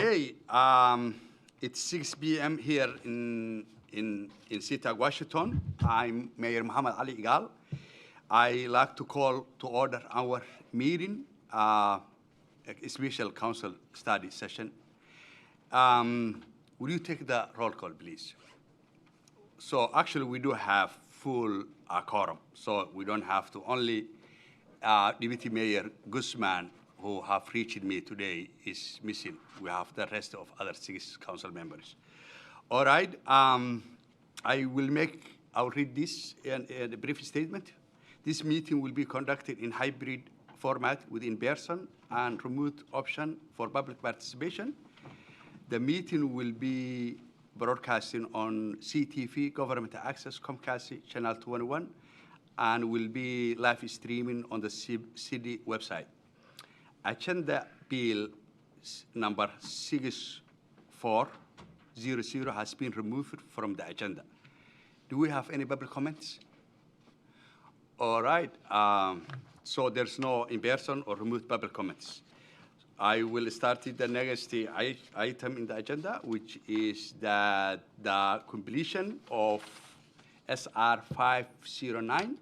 Okay, it's 6 p.m. here in SeaTac, Washington. I'm Mayor Muhammad Ali Igal. I like to call to order our meeting, a special council study session. Will you take the roll call, please? So actually, we do have full quorum, so we don't have to. Only Deputy Mayor Guzman, who have reached me today, is missing. We have the rest of other 6 council members. All right, I'll read this in a brief statement. This meeting will be conducted in hybrid format with in-person and remote option for public participation. The meeting will be broadcasting on CTV, Government Access, Comcast, Channel 21, and will be live streaming on the city website. Agenda bill number 6400 has been removed from the agenda. Do we have any public comments? All right, so there's no in-person or remote public comments. I will start the next item in the agenda, which is the completion of SR 509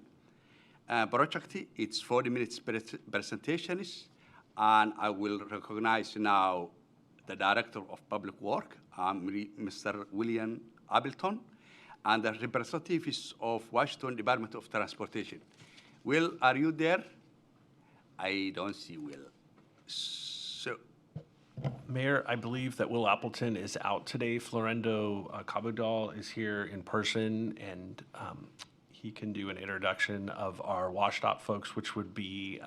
project. It's 40 minutes presentations, and I will recognize now the Director of Public Work, Mr. William Appleton, and the representatives of Washington Department of Transportation. Will, are you there? I don't see Will. So, Mayor, I believe that Will Appleton is out today. Florendo Cabudal is here in person, and he can do an introduction of our WSDOT folks, which would be,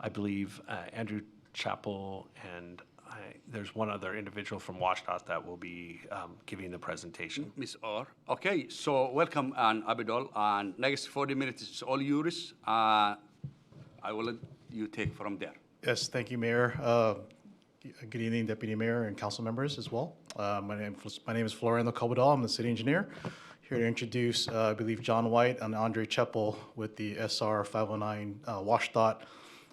I believe, Andrew Chappell, and there's one other individual from WSDOT that will be giving the presentation. Ms. Orr. Okay, so welcome, Abidol. And next 40 minutes is all yours. I will let you take from there. Yes, thank you, Mayor. Good evening, Deputy Mayor and council members as well. My name is Florendo Cabudal. I'm the city engineer. Here to introduce, I believe, John White and Andre Chappell with the SR 509 WSDOT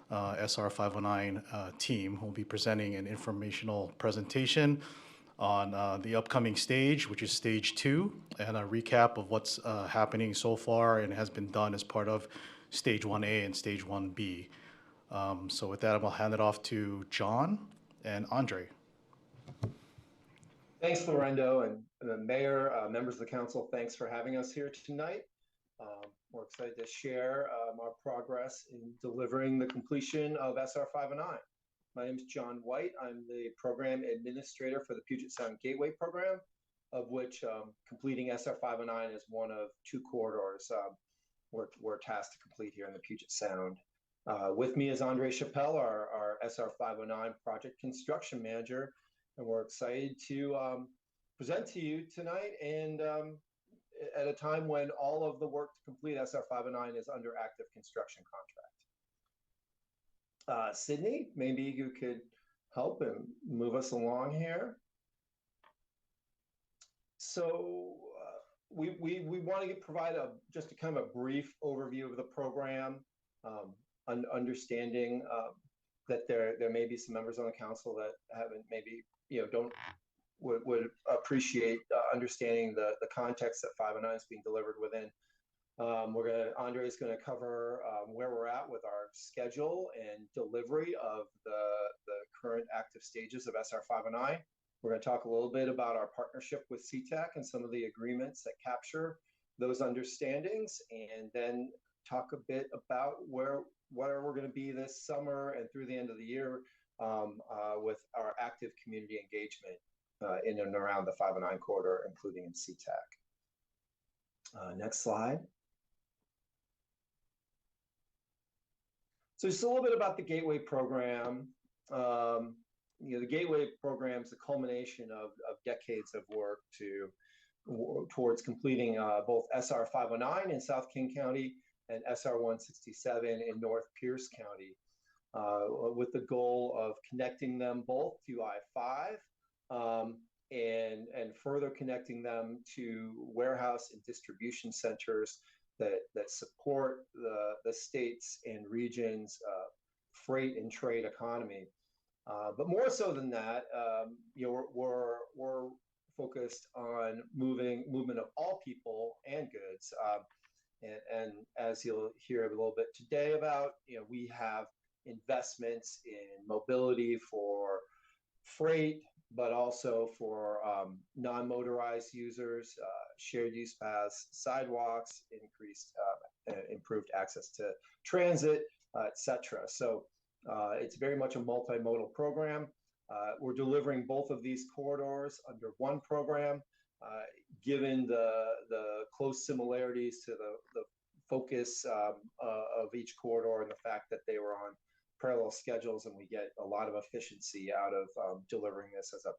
SR 509 team, who will be presenting an informational presentation on the upcoming stage, which is stage 2, and a recap of what's happening so far and has been done as part of stage 1A and stage 1B. So with that, I'm going to hand it off to John and Andre. Thanks, Florendo, and the Mayor, members of the council, thanks for having us here tonight. We're excited to share our progress in delivering the completion of SR 509. My name is John White. I'm the program administrator for the Puget Sound Gateway program, of which completing SR 509 is one of 2 corridors we're tasked to complete here in the Puget Sound. With me is Andre Chappell, our SR 509 project construction manager, and we're excited to present to you tonight, and at a time when all of the work to complete SR 509 is under active construction contract. Sydney, maybe you could help and move us along here. So we want to provide just a kind of a brief overview of the program, understanding that there may be some members on the council that haven't maybe would appreciate understanding the context that 509 is being delivered within. Andre is going to cover where we're at with our schedule and delivery of the current active stages of SR 509. We're going to talk a little bit about our partnership with SeaTac and some of the agreements that capture those understandings, and then talk a bit about where we're going to be this summer and through the end of the year with our active community engagement in and around the 509 corridor, including in SeaTac. Next slide. So just a little bit about the Gateway program. The Gateway program is the culmination of decades of work towards completing both SR 509 in South King County and SR 167 in North Pierce County, with the goal of connecting them both to I-5 and further connecting them to warehouse and distribution centers that support the states and regions' freight and trade economy. But more so than that, we're focused on movement of all people and goods. And as you'll hear a little bit today about, we have investments in mobility for freight, but also for non-motorized users, shared use paths, sidewalks, improved access to transit, et cetera. So it's very much a multimodal program. We're delivering both of these corridors under one program, given the close similarities to the focus of each corridor and the fact that they were on parallel schedules, and we get a lot of efficiency out of delivering this as a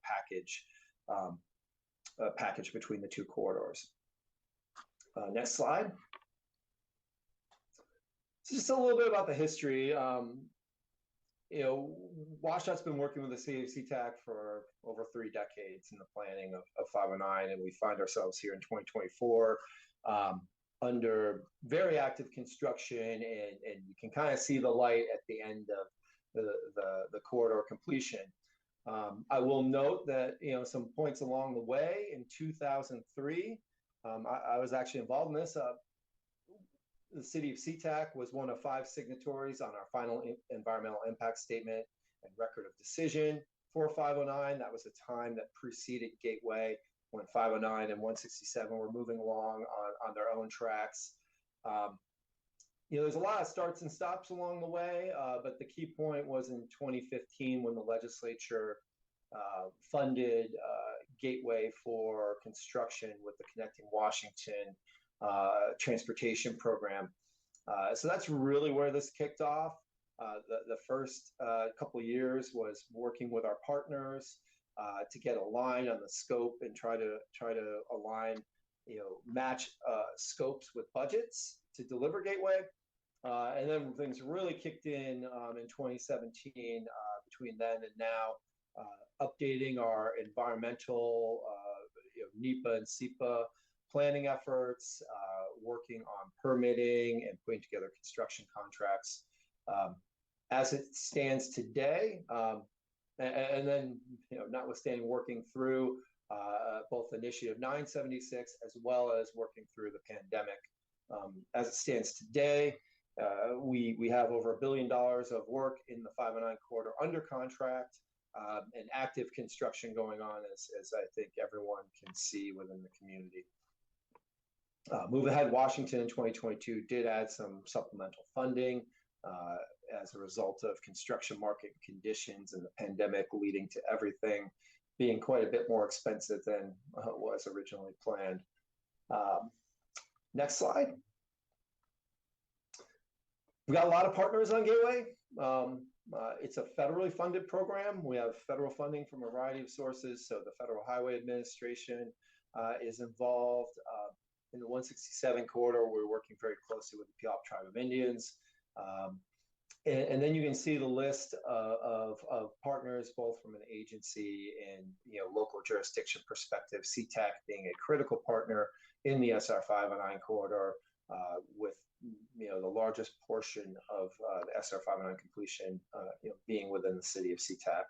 package between the two corridors. Next slide. So just a little bit about the history. WSDOT's been working with the city of SeaTac for over 3 decades in the planning of 509, and we find ourselves here in 2024 under very active construction, and you can kind of see the light at the end of the corridor completion. I will note that some points along the way in 2003, I was actually involved in this. The city of SeaTac was one of 5 signatories on our final environmental impact statement and record of decision for 509. That was a time that preceded Gateway, when 509 and 167 were moving along on their own tracks. There's a lot of starts and stops along the way, but the key point was in 2015 when the legislature funded Gateway for construction with the Connecting Washington transportation program. So that's really where this kicked off. The first couple of years was working with our partners to get aligned on the scope and try to align, match scopes with budgets to deliver Gateway. And then things really kicked in 2017. Between then and now, updating our environmental, NEPA and SEPA planning efforts, working on permitting and putting together construction contracts. As it stands today, and then, notwithstanding working through both Initiative 976 as well as working through the pandemic. As it stands today, we have over $1 billion of work in the 509 corridor under contract, and active construction going on, as I think everyone can see within the community. Move Ahead Washington in 2022 did add some supplemental funding as a result of construction market conditions and the pandemic leading to everything being quite a bit more expensive than was originally planned. Next slide. We got a lot of partners on Gateway. It's a federally funded program. We have federal funding from a variety of sources. So the Federal Highway Administration is involved. In the 167 corridor, we're working very closely with the Puyallup Tribe of Indians. And then you can see the list of partners, both from an agency and local jurisdiction perspective. SeaTac being a critical partner in the SR 509 corridor, with the largest portion of the SR 509 completion being within the city of SeaTac.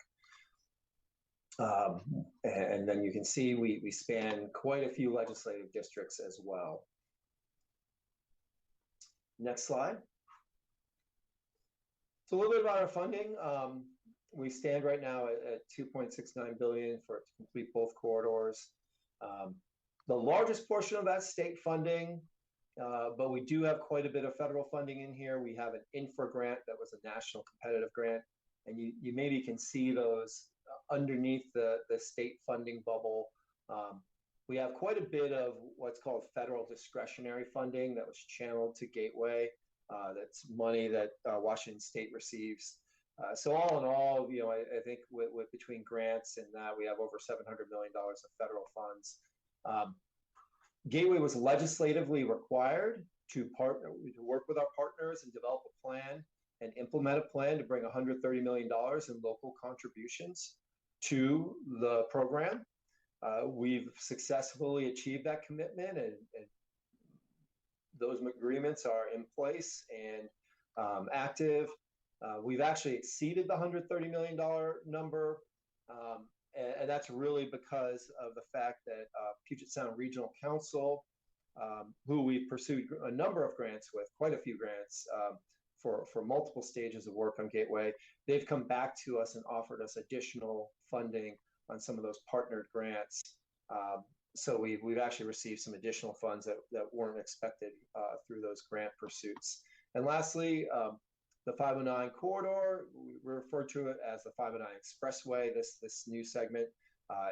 And then you can see we span quite a few legislative districts as well. Next slide. So a little bit about our funding. We stand right now at $2.69 billion for it to complete both corridors. The largest portion of that state funding, but we do have quite a bit of federal funding in here. We have an infra grant that was a national competitive grant, and you maybe can see those underneath the state funding bubble. We have quite a bit of what's called federal discretionary funding that was channeled to Gateway. That's money that Washington State receives. So all in all, I think with between grants and that, we have over $700 million of federal funds. Gateway was legislatively required to work with our partners and develop a plan and implement a plan to bring $130 million in local contributions to the program. We've successfully achieved that commitment, and those agreements are in place and active. We've actually exceeded the $130 million number. And that's really because of the fact that Puget Sound Regional Council, who we've pursued a number of grants with, quite a few grants for multiple stages of work on Gateway, they've come back to us and offered us additional funding on some of those partnered grants. So we've actually received some additional funds that weren't expected through those grant pursuits. And lastly, the 509 corridor, we refer to it as the 509 Expressway, this new segment.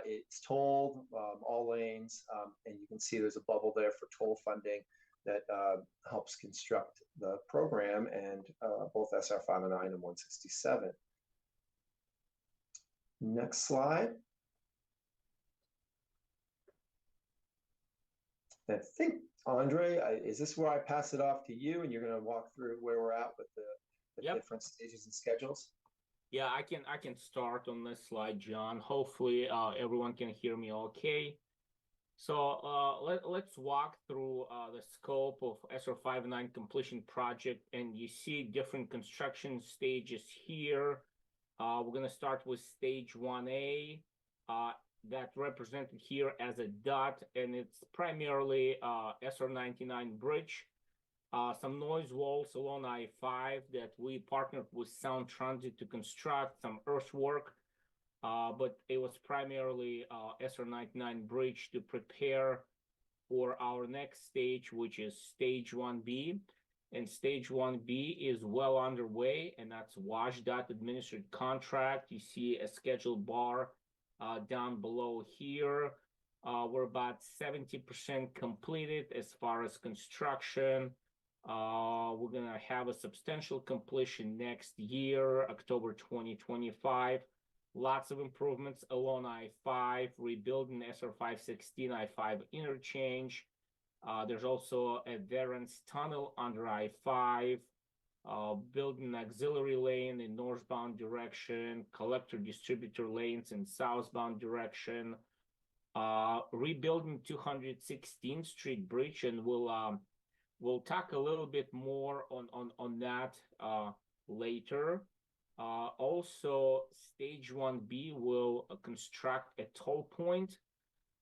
It's tolled, all lanes, and you can see there's a bubble there for toll funding that helps construct the program, and both SR 509 and 167. Next slide. I think, Andre, is this where I pass it off to you and you're going to walk through where we're at with the Yep. different stages and schedules? Yeah, I can start on this slide, John. Hopefully everyone can hear me okay. So let's walk through the scope of SR 509 completion project, and you see different construction stages here. We're going to start with stage 1A, that represented here as a dot, and it's primarily SR 99 bridge. Some noise walls along I-5 that we partnered with Sound Transit to construct, some earthwork, but it was primarily SR 99 bridge to prepare for our next stage, which is stage 1B. And stage 1B is well underway, and that's WSDOT administered contract. You see a scheduled bar down below here. We're about 70% completed as far as construction. We're going to have a substantial completion next year, October 2025. Lots of improvements along I-5, rebuilding SR 516 I-5 interchange. There's also a Veterans Tunnel under I-5, building auxiliary lane in northbound direction, collector distributor lanes in southbound direction, rebuilding 216th Street Bridge, and we'll talk a little bit more on that later. Also, stage 1B will construct a toll point,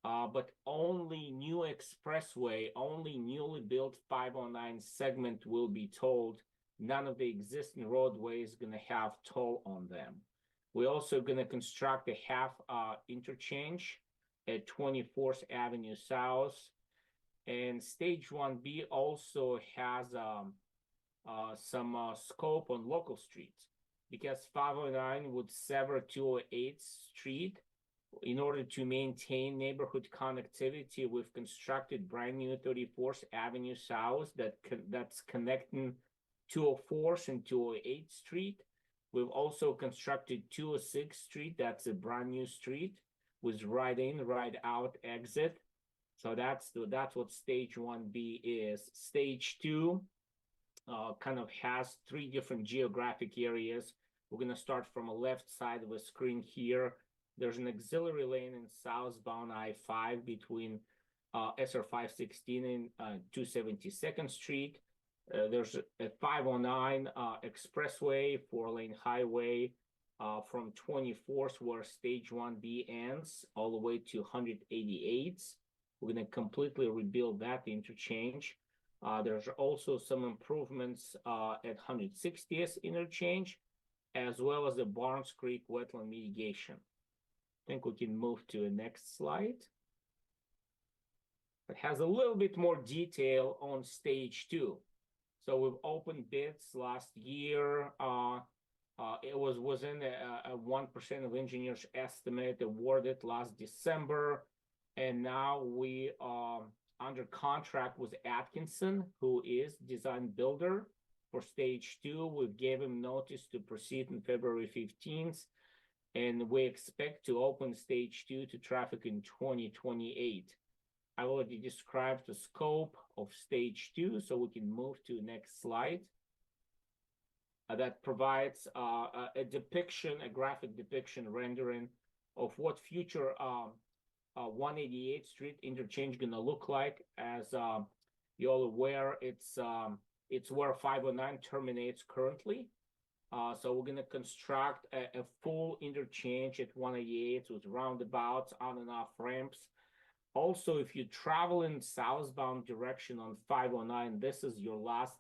but only new expressway, only newly built 509 segment will be tolled. None of the existing roadways is going to have toll on them. We're also going to construct a half interchange at 24th Avenue South. And stage 1B also has some scope on local streets, because 509 would sever 208th Street. In order to maintain neighborhood connectivity, we've constructed brand new 34th Avenue South that's connecting 204th and 208th Street. We've also constructed 206th Street. That's a brand new street with right in, right out exit. So that's what stage 1B is. Stage 2 kind of has three different geographic areas. We're going to start from a left side of the screen here. There's an auxiliary lane in southbound I-5 between SR 516 and 272nd Street. There's a 509 expressway, 4-lane highway from 24th, where stage 1B ends, all the way to 188th. We're going to completely rebuild that interchange. There's also some improvements at 160th interchange, as well as the Barnes Creek wetland mitigation. I think we can move to the next slide. It has a little bit more detail on stage 2. So we've opened bids last year. It was within a 1% of engineers' estimate, awarded last December. And now we are under contract with Atkinson, who is design builder for stage 2. We gave him notice to proceed on February 15th. And we expect to open stage 2 to traffic in 2028. I already described the scope of stage 2, so we can move to the next slide. That provides a depiction, a graphic depiction rendering of what future 188th Street interchange gonna look like. As you're all aware, it's where 509 terminates currently. So we're gonna construct a full interchange at 188 with roundabouts, on and off ramps. Also, if you travel in southbound direction on 509, this is your last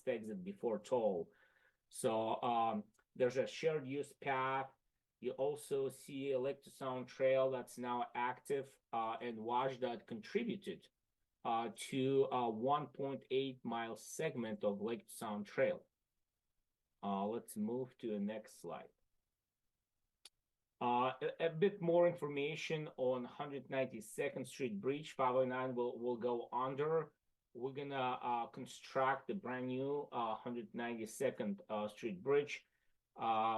exit before toll. So there's a shared use path. You also see a Lake to Sound trail that's now active, and WSDOT contributed to a 1.8 mile segment of Lake to Sound trail. Let's move to the next slide. A bit more information on 192nd Street Bridge. 509 will go under. We're gonna construct a brand new 192nd Street Bridge.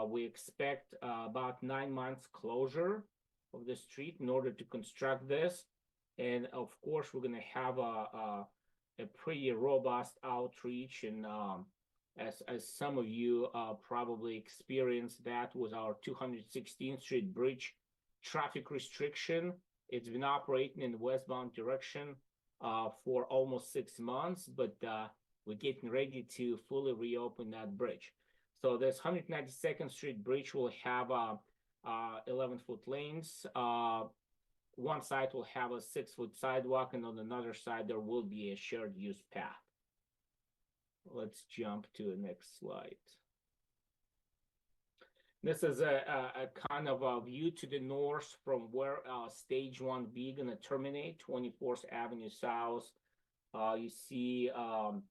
We expect about 9 months closure of the street in order to construct this. And of course, we're gonna have a pretty robust outreach, and as some of you probably experienced that with our 216th Street Bridge traffic restriction. It's been operating in the westbound direction for almost 6 months, but we're getting ready to fully reopen that bridge. So this 192nd Street Bridge will have 11-foot lanes. One side will have a 6-foot sidewalk, and on another side there will be a shared use path. Let's jump to the next slide. This is a kind of a view to the north from where Stage 1B gonna terminate, 24th Avenue South. You see a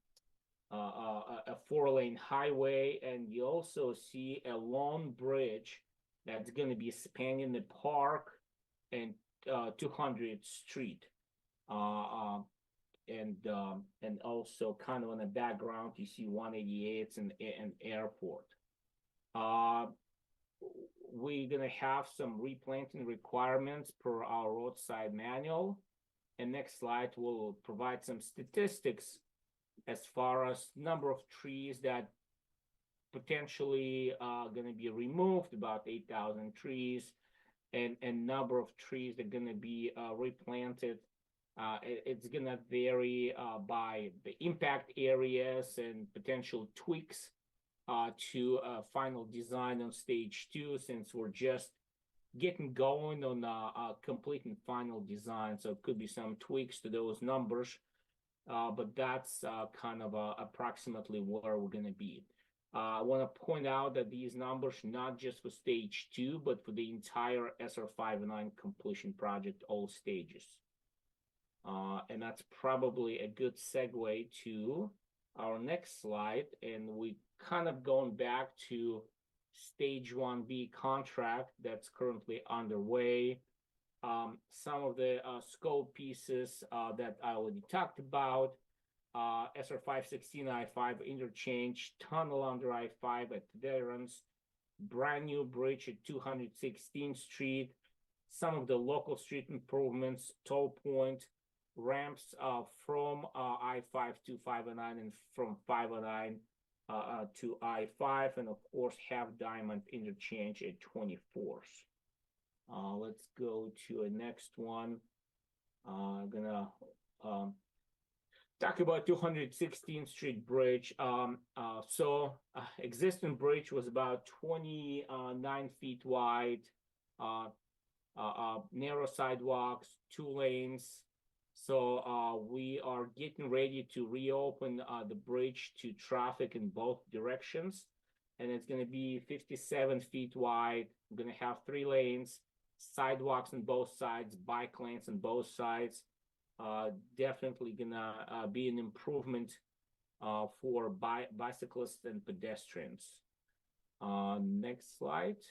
4-lane highway, and you also see a long bridge that's gonna be spanning the park and 200th Street. And also kind of in the background, you see 188 and airport. We're gonna have some replanting requirements per our roadside manual. And next slide will provide some statistics as far as number of trees that potentially are gonna be removed, about 8,000 trees, and number of trees that are gonna be replanted. It's gonna vary by the impact areas and potential tweaks to final design on Stage 2, since we're just getting going on completing final design. So it could be some tweaks to those numbers, but that's kind of approximately where we're gonna be. I want to point out that these numbers not just for Stage 2, but for the entire SR 509 completion project, all stages. And that's probably a good segue to our next slide. And we kind of going back to Stage 1B contract that's currently underway. Some of the scope pieces that I already talked about. SR 516 I-5 interchange, tunnel under I-5 at Veterans, brand new bridge at 216th Street, some of the local street improvements, toll point, ramps from I-5 to 509 and from 509 to I-5, and of course have Diamond interchange at 24th. Let's go to a next one. I'm gonna talk about 216th Street Bridge. Existing bridge was about 29 feet wide, narrow sidewalks, 2 lanes. So we are getting ready to reopen the bridge to traffic in both directions. And it's going to be 57 feet wide. We're going to have 3 lanes, sidewalks on both sides, bike lanes on both sides. Definitely going to be an improvement for bicyclists and pedestrians. Next slide.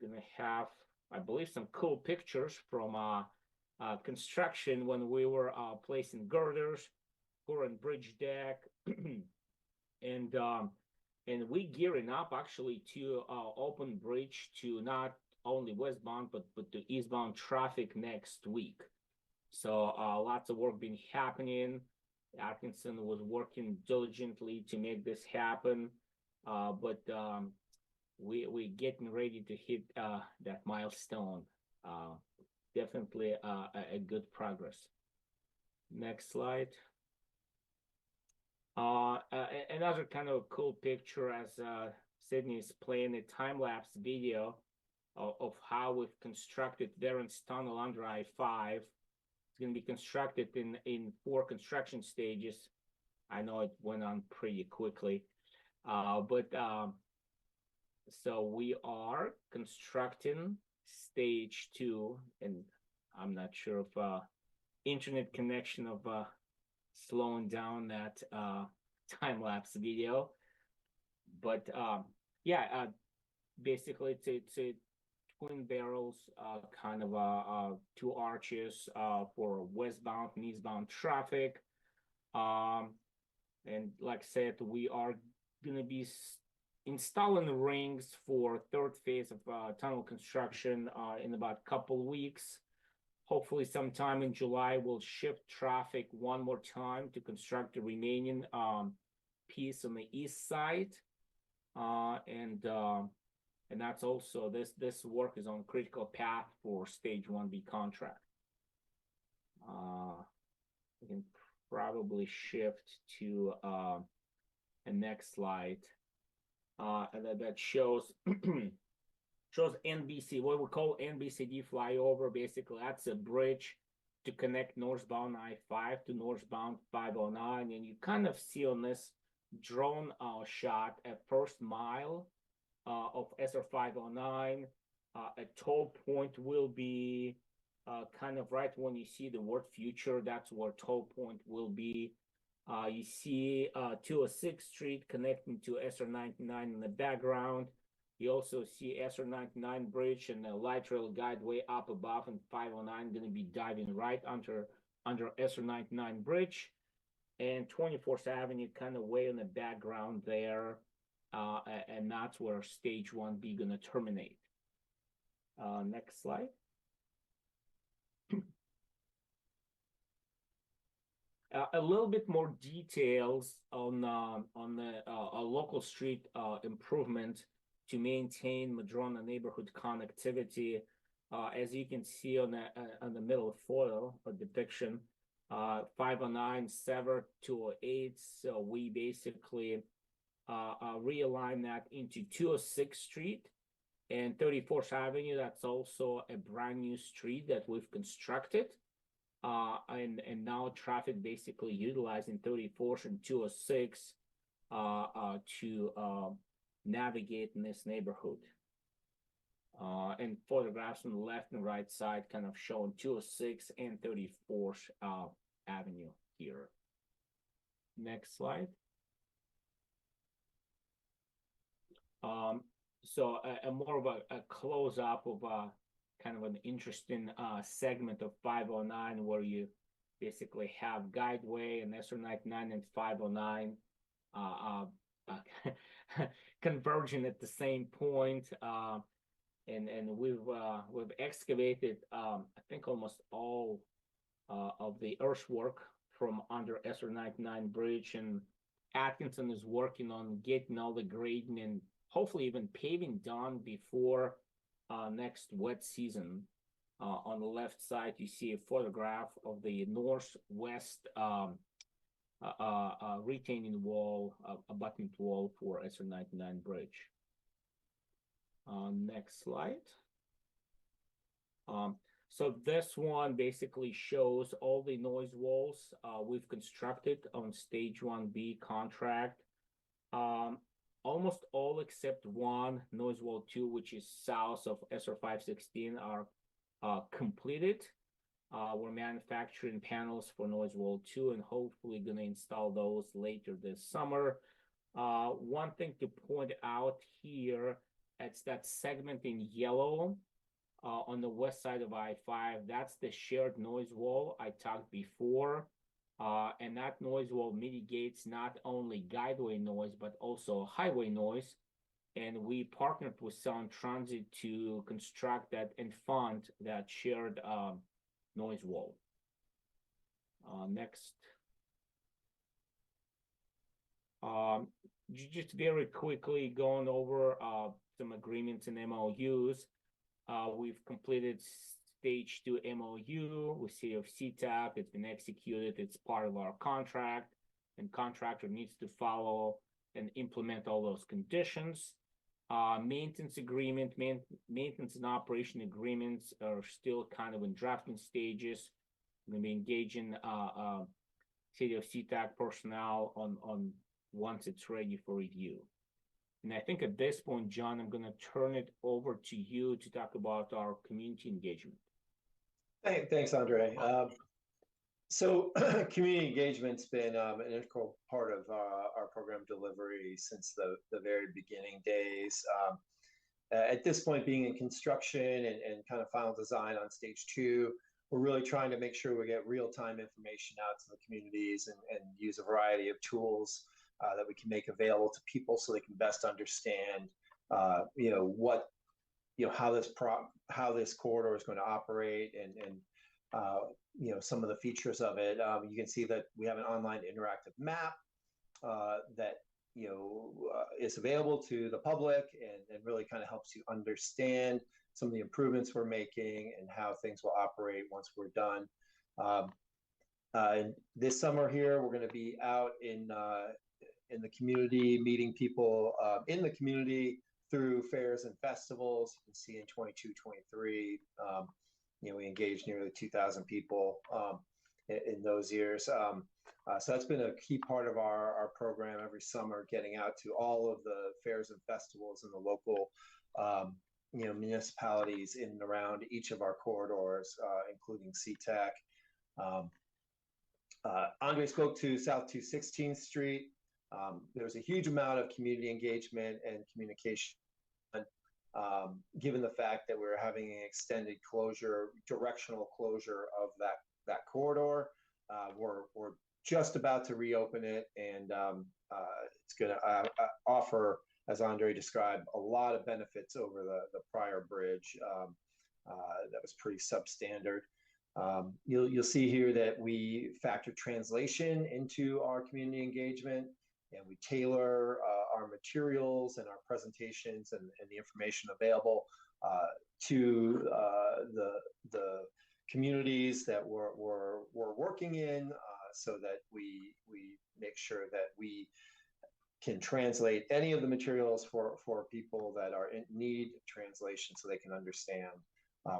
Going to have, I believe, some cool pictures from construction when we were placing girders, current bridge deck, and we gearing up actually to open bridge to not only westbound but to eastbound traffic next week. So lots of work been happening. Atkinson was working diligently to make this happen, but we're getting ready to hit that milestone. Definitely a good progress. Next slide. Another kind of cool picture as Sydney is playing a time-lapse video of how we've constructed Darren's Tunnel under I-5. It's going to be constructed in 4 construction stages. I know it went on pretty quickly, but so we are constructing stage 2, and I'm not sure if internet connection of slowing down that time-lapse video, but yeah, basically it's a twin barrels, kind of 2 arches for westbound and eastbound traffic. And like I said, we are gonna be installing rings for 3rd phase of tunnel construction in about a couple weeks. Hopefully sometime in July, we'll shift traffic one more time to construct the remaining piece on the east side. And that's also, this work is on critical path for stage 1B contract. We can probably shift to a next slide. And that shows shows NBC, what we call NBCD flyover. Basically, that's a bridge to connect northbound I-5 to northbound 509. And you kind of see on this drone shot a first mile of SR 509. A toll point will be kind of right when you see the word future, that's where toll point will be. You see 206th Street connecting to SR 99 in the background. You also see SR 99 bridge and the light rail guideway up above, and 509 going to be diving right under SR 99 bridge. And 24th Avenue kind of way in the background there. And that's where stage 1B going to terminate. Next slide. A little bit more details on the local street improvement to maintain Madrona neighborhood connectivity. As you can see on the middle foil depiction, 509 severed 208. So we basically realign that into 206th Street and 34th Avenue. That's also a brand new street that we've constructed. And now traffic basically utilizing 34th and 206 to navigate in this neighborhood. And photographs on the left and right side kind of showing 206 and 34th Avenue here. Next slide. So a more of a close-up of kind of an interesting segment of 509 where you basically have guideway and SR 99 and 509 converging at the same point. And we've excavated I think almost all of the earthwork from under SR 99 bridge, and Atkinson is working on getting all the grading and hopefully even paving done before next wet season. On the left side, you see a photograph of the northwest retaining wall, abutment wall for SR 99 bridge. Next slide. So this one basically shows all the noise walls we've constructed on stage 1B contract. Almost all except one, noise wall 2, which is south of SR 516, are completed. We're manufacturing panels for noise wall 2 and hopefully going to install those later this summer. One thing to point out here, it's that segment in yellow on the west side of I-5. That's the shared noise wall I talked before. And that noise wall mitigates not only guideway noise, but also highway noise. And we partnered with Sound Transit to construct that and fund that shared noise wall. Next. Just very quickly going over some agreements and MOUs. We've completed stage 2 MOU with City of SeaTac. It's been executed. It's part of our contract. and contractor needs to follow and implement all those conditions. Maintenance agreement, maintenance and operation agreements are still kind of in drafting stages. I'm going to be engaging City of SeaTac personnel on once it's ready for review. And I think at this point, John, I'm going to turn it over to you to talk about our community engagement. Thanks, Andre. So community engagement's been an integral part of our program delivery since the very beginning days. At this point, being in construction and kind of final design on stage 2, we're really trying to make sure we get real-time information out to the communities and use a variety of tools that we can make available to people so they can best understand, how this corridor is going to operate and some of the features of it. You can see that we have an online interactive map that is available to the public and really kind of helps you understand some of the improvements we're making and how things will operate once we're done. This summer here, we're going to be out in the community, meeting people in the community through fairs and festivals. You can see in 22, 23, we engaged nearly 2,000 people in those years. So that's been a key part of our program every summer, getting out to all of the fairs and festivals in the local municipalities in and around each of our corridors, including SeaTac. Andre spoke to South 216th Street. There's a huge amount of community engagement and communication, given the fact that we're having an extended closure, directional closure of that corridor. We're just about to reopen it, and it's going to offer, as Andre described, a lot of benefits over the prior bridge that was pretty substandard. You'll see here that we factor translation into our community engagement, and we tailor our materials and our presentations and the information available to the communities that we're working in, so that we make sure that we can translate any of the materials for people that are in need of translation, so they can understand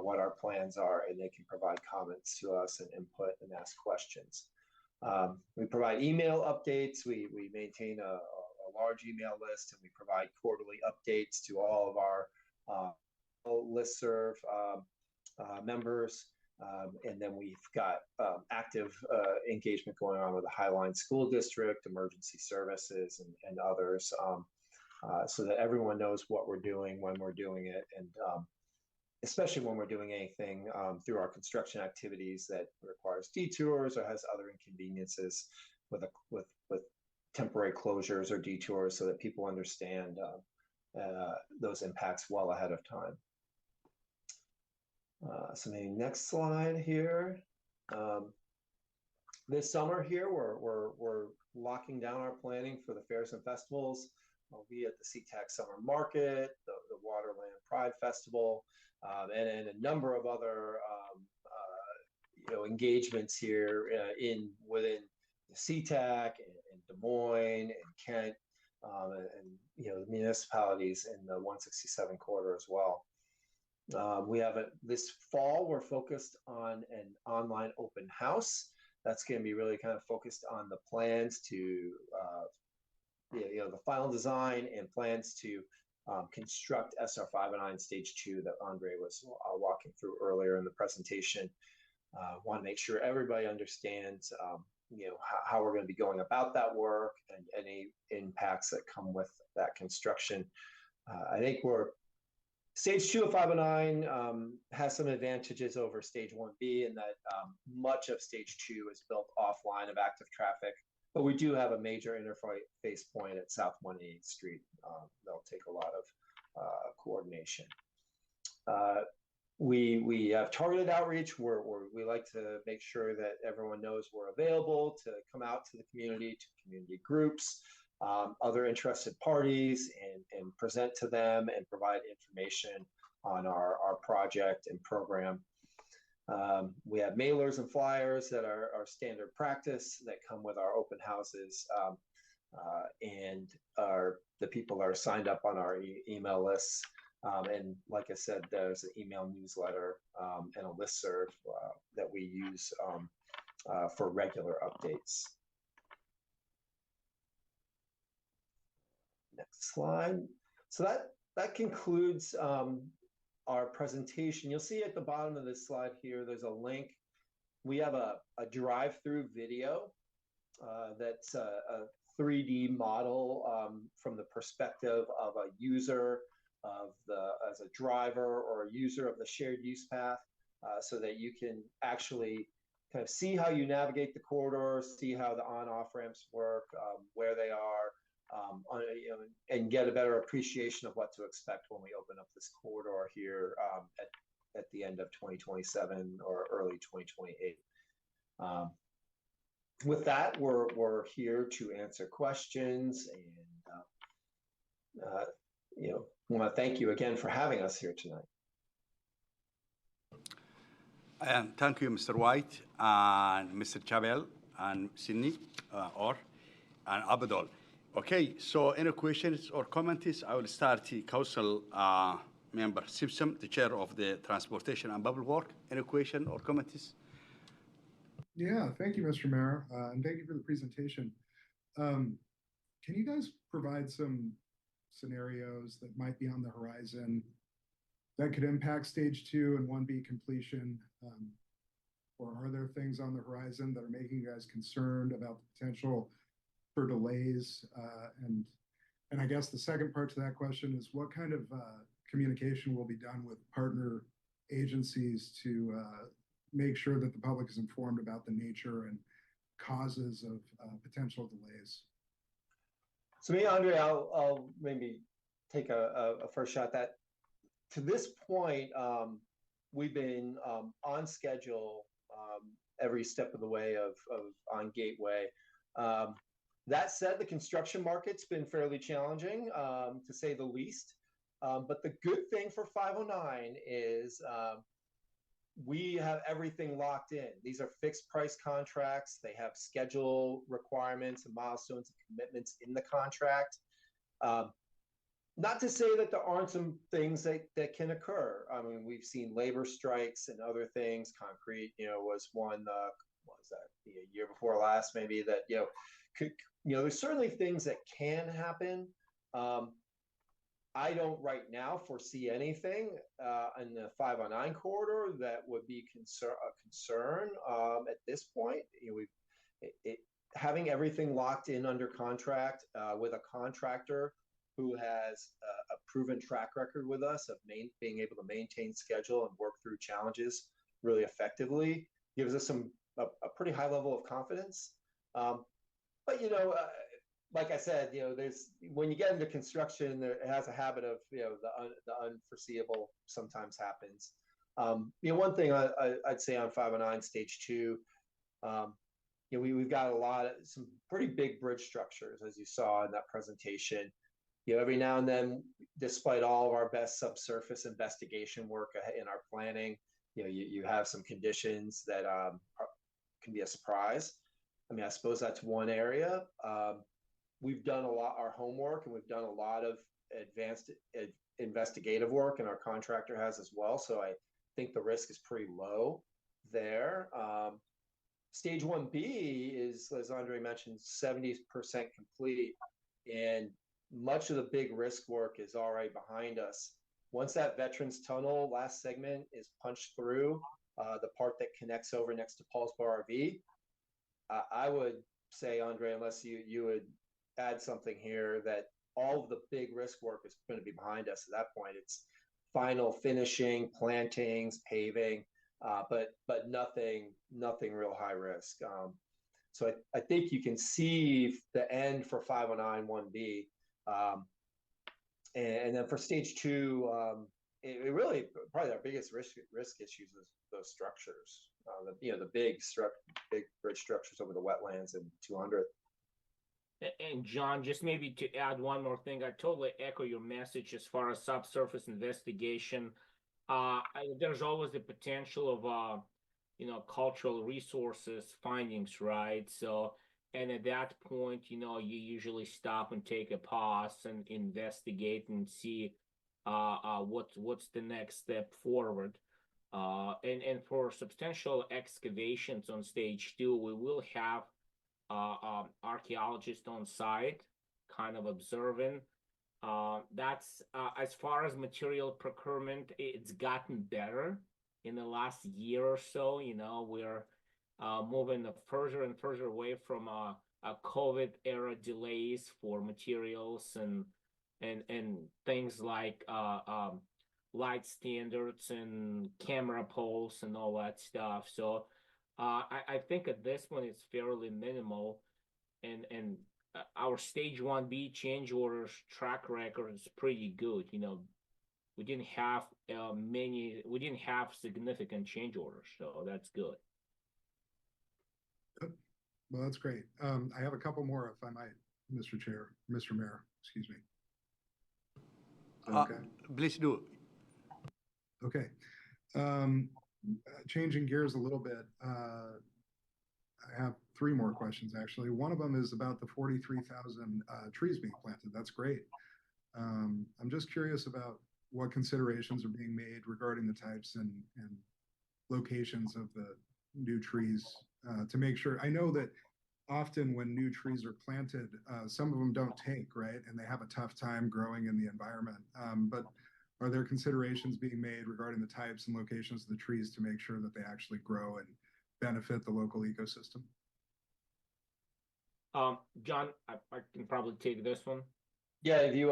what our plans are, and they can provide comments to us and input and ask questions. We provide email updates. We maintain a large email list, and we provide quarterly updates to all of our listserv members. And then we've got active engagement going on with the Highline School District, emergency services, and others, so that everyone knows what we're doing, when we're doing it, and especially when we're doing anything through our construction activities that requires detours or has other inconveniences with temporary closures or detours, so that people understand those impacts well ahead of time. So maybe next slide here. This summer here, we're locking down our planning for the fairs and festivals. We'll be at the SeaTac Summer Market, the Waterland Pride Festival, and a number of other engagements here within the SeaTac and Des Moines and Kent, and the municipalities in the 167 corridor as well. We have this fall, we're focused on an online open house. That's going to be really kind of focused on the plans to, the final design and plans to construct SR 509 Stage 2 that Andre was walking through earlier in the presentation. Want to make sure everybody understands, how we're going to be going about that work and any impacts that come with that construction. I think Stage 2 of 509 has some advantages over Stage 1B in that much of Stage 2 is built offline of active traffic, but we do have a major interface point at South 180th Street. That'll take a lot of coordination. We have targeted outreach where we like to make sure that everyone knows we're available to come out to the community, to community groups, other interested parties, and present to them and provide information on our project and program. We have mailers and flyers that are standard practice that come with our open houses. And the people are signed up on our email lists. And like I said, there's an email newsletter and a listserv that we use for regular updates. Next slide. So that concludes our presentation. You'll see at the bottom of this slide here, there's a link. We have a drive-through video that's a 3D model from the perspective of a user, as a driver or a user of the shared use path, so that you can actually kind of see how you navigate the corridor, see how the on-off ramps work, where they are, and get a better appreciation of what to expect when we open up this corridor here at the end of 2027 or early 2028. With that, we're here to answer questions, and I want to thank you again for having us here tonight. Thank you, Mr. White and Mr. Chabel and Sydney and Abdul. Okay, so any questions or comments? I will start the council member Simpson, the chair of the Transportation and Public Work. Any question or comments? Yeah, thank you, Mr. Mayor, and thank you for the presentation. Can you guys provide some scenarios that might be on the horizon that could impact stage 2 and 1B completion? Or are there things on the horizon that are making you guys concerned about the potential for delays? And I guess the second part to that question is, what kind of communication will be done with partner agencies to make sure that the public is informed about the nature and causes of potential delays? So me, Andre, I'll maybe take a first shot. That to this point, we've been on schedule every step of the way of on Gateway. That said, the construction market's been fairly challenging, to say the least. But the good thing for 509 is we have everything locked in. These are fixed price contracts. They have schedule requirements and milestones and commitments in the contract. Not to say that there aren't some things that can occur. I mean, we've seen labor strikes and other things. Concrete, was one, what was that, a year before last, maybe, that, there's certainly things that can happen. I don't right now foresee anything in the 509 corridor that would be a concern at this point. Having everything locked in under contract with a contractor who has a proven track record with us of being able to maintain schedule and work through challenges really effectively gives us a pretty high level of confidence. But like I said, there's, when you get into construction, it has a habit of, the unforeseeable sometimes happens. One thing I'd say on 509 stage 2, we've got some pretty big bridge structures, as you saw in that presentation. Every now and then, despite all of our best subsurface investigation work in our planning, you have some conditions that can be a surprise. I mean, I suppose that's one area. We've done our homework, and we've done a lot of advanced investigative work, and our contractor has as well. So I think the risk is pretty low there. Stage 1B is, as Andre mentioned, 70% complete, and much of the big risk work is already behind us. Once that Veterans Tunnel last segment is punched through, the part that connects over next to Paul's Bar RV, I would say, Andre, unless you would add something here, that all of the big risk work is going to be behind us. At that point, it's final finishing, plantings, paving, but nothing real high risk. So I think you can see the end for 509 1B. And then for stage 2, it really, probably our biggest risk issues is those structures, the big bridge structures over the wetlands in 200. And John, just maybe to add one more thing, I totally echo your message as far as subsurface investigation. There's always the potential of cultural resources findings, right? So, and at that point, you usually stop and take a pause and investigate and see what's the next step forward. And for substantial excavations on stage 2, we will have archaeologists on site, kind of observing. That's as far as material procurement, it's gotten better in the last year or so. We're moving further and further away from COVID era delays for materials and things like light standards and camera poles and all that stuff. So I think at this point it's fairly minimal, and our stage 1B change orders track record is pretty good. We didn't have we didn't have significant change orders, so that's good. Well, that's great. I have a couple more, if I might, Mr. Chair, Mr. Mayor, excuse me. Okay. Please do. Okay. Changing gears a little bit, I have 3 more questions, actually. One of them is about the 43,000 trees being planted. That's great. I'm just curious about what considerations are being made regarding the types and locations of the new trees to make sure. I know that often when new trees are planted, some of them don't take, right? And they have a tough time growing in the environment. But are there considerations being made regarding the types and locations of the trees to make sure that they actually grow and benefit the local ecosystem? John, I can probably take this one. Yeah, if you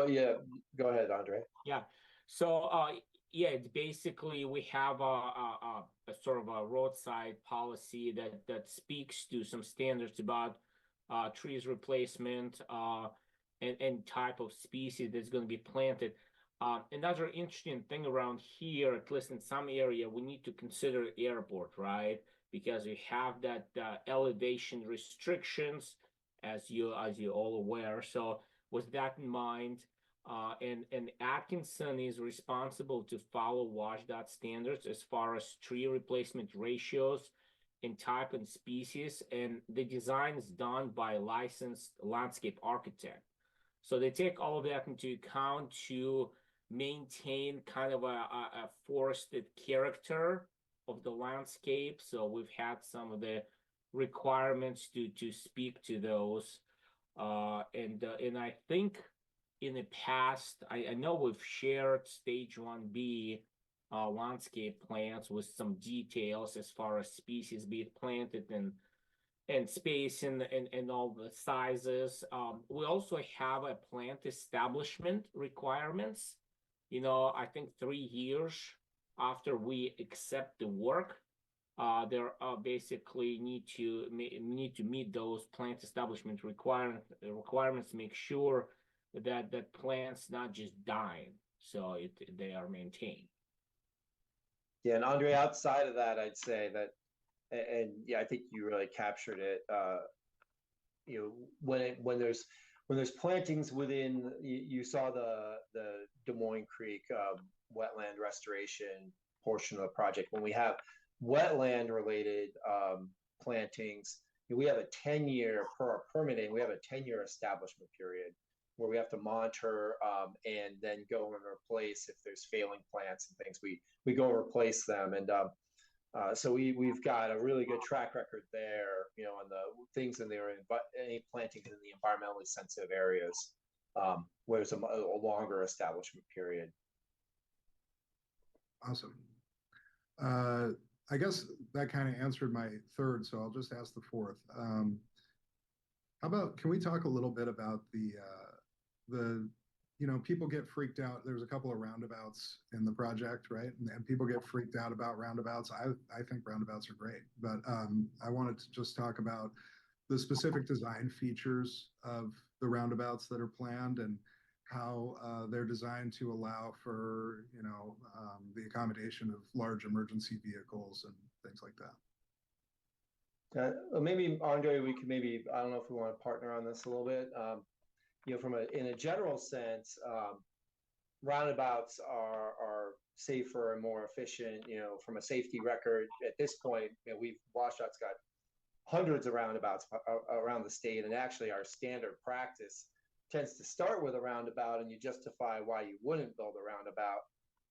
go ahead, Andre. Yeah. So it's basically we have a sort of a roadside policy that speaks to some standards about trees replacement and type of species that's going to be planted. Another interesting thing around here, at least in some area, we need to consider airport, right? Because we have that elevation restrictions, as you all aware. So with that in mind, and Atkinson is responsible to follow WSDOT standards as far as tree replacement ratios in type and species, and the design is done by a licensed landscape architect. So they take all of that into account to maintain kind of a forested character of the landscape. So we've had some of the requirements to speak to those. And I think in the past, I know we've shared stage 1B landscape plans with some details as far as species being planted and space and all the sizes. We also have a plant establishment requirements. I think 3 years after we accept the work, there basically need to meet those plant establishment requirements to make sure that plants not just dying, so they are maintained. Yeah, and Andre, outside of that, I'd say that, and yeah, I think you really captured it. When there's plantings within, you saw the Des Moines Creek wetland restoration portion of the project. When we have wetland related plantings, we have a 10-year per our permitting. We have a 10-year establishment period where we have to monitor and then go and replace if there's failing plants and things. We go and replace them, and so we've got a really good track record there. On the things in there, any plantings in the environmentally sensitive areas where there's a longer establishment period. Awesome. I guess that kind of answered my third, so I'll just ask the fourth. How about, can we talk a little bit about the people get freaked out. There's a couple of roundabouts in the project, right? And people get freaked out about roundabouts. I think roundabouts are great, but I wanted to just talk about the specific design features of the roundabouts that are planned and how they're designed to allow for, the accommodation of large emergency vehicles and things like that. Maybe, Andre, we could I don't know if we want to partner on this a little bit. In a general sense, roundabouts are safer and more efficient, from a safety record. At this point, WashDOT's got hundreds of roundabouts around the state, and actually our standard practice tends to start with a roundabout and you justify why you wouldn't build a roundabout.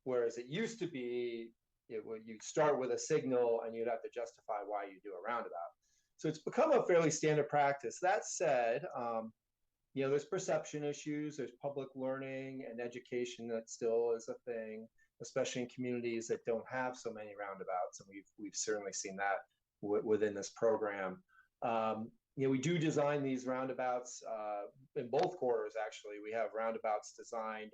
Whereas it used to be, you'd start with a signal and you'd have to justify why you do a roundabout. So it's become a fairly standard practice. That said, there's perception issues, there's public learning and education that still is a thing, especially in communities that don't have so many roundabouts. And we've certainly seen that within this program. We do design these roundabouts in both corridors, actually. We have roundabouts designed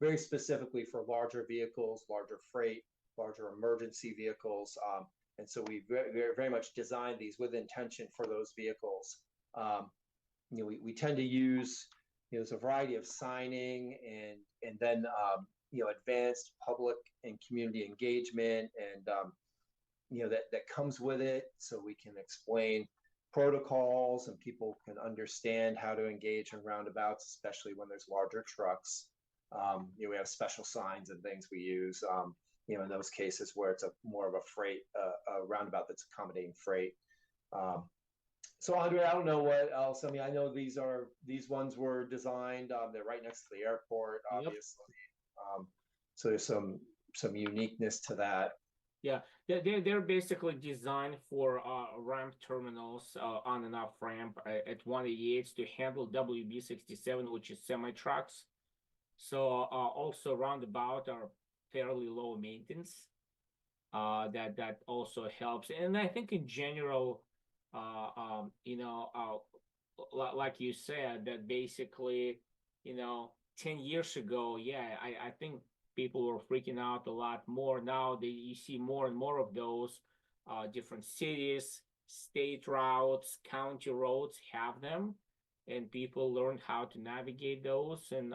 very specifically for larger vehicles, larger freight, larger emergency vehicles. And so we very much designed these with intention for those vehicles. We tend to use, there's a variety of signing and then, advanced public and community engagement and, that comes with it, so we can explain protocols and people can understand how to engage in roundabouts, especially when there's larger trucks. We have special signs and things we use, in those cases where it's more of a freight, a roundabout that's accommodating freight. So Andre, I don't know what else. I mean, I know these ones were designed. They're right next to the airport, obviously. Yep. So there's some uniqueness to that. Yeah, they're basically designed for ramp terminals, on and off ramp at 188 to handle WB67, which is semi trucks. So also roundabout are fairly low maintenance. That also helps, and I think in general, like you said, that basically, 10 years ago, I think people were freaking out a lot more. Now you see more and more of those. Different cities, state routes, county roads have them, and people learn how to navigate those, and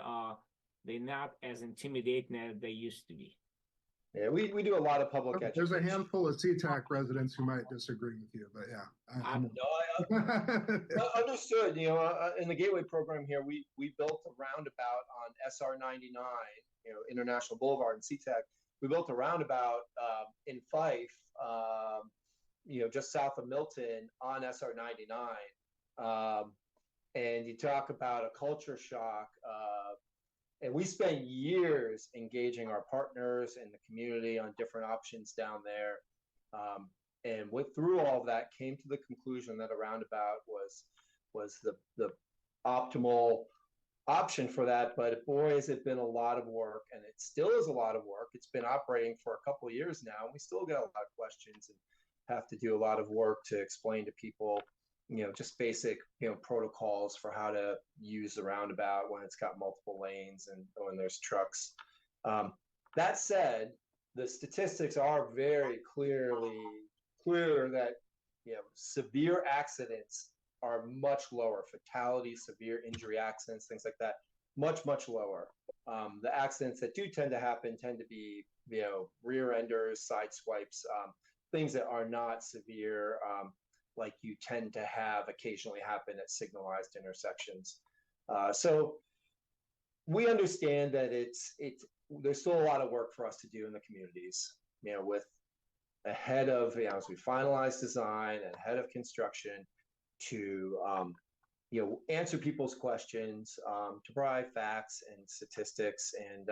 they're not as intimidating as they used to be. Yeah, we do a lot of public education. There's a handful of SeaTac residents who might disagree with you, but yeah. I understood. In the Gateway program here, we built a roundabout on SR 99, International Boulevard in SeaTac. We built a roundabout in Fife, just south of Milton on SR 99. And you talk about a culture shock. And we spent years engaging our partners in the community on different options down there. And through all of that, came to the conclusion that a roundabout was the optimal option for that. But boy, has it been a lot of work, and it still is a lot of work. It's been operating for a couple of years now, and we still get a lot of questions and have to do a lot of work to explain to people, just basic, protocols for how to use the roundabout when it's got multiple lanes and when there's trucks. That said, the statistics are very clear that, severe accidents are much lower. Fatalities, severe injury accidents, things like that, much, much lower. The accidents that do tend to happen tend to be, rear enders, side swipes, things that are not severe, like you tend to have occasionally happen at signalized intersections. So we understand that there's still a lot of work for us to do in the communities, with ahead of, as we finalize design and ahead of construction to, answer people's questions, to provide facts and statistics and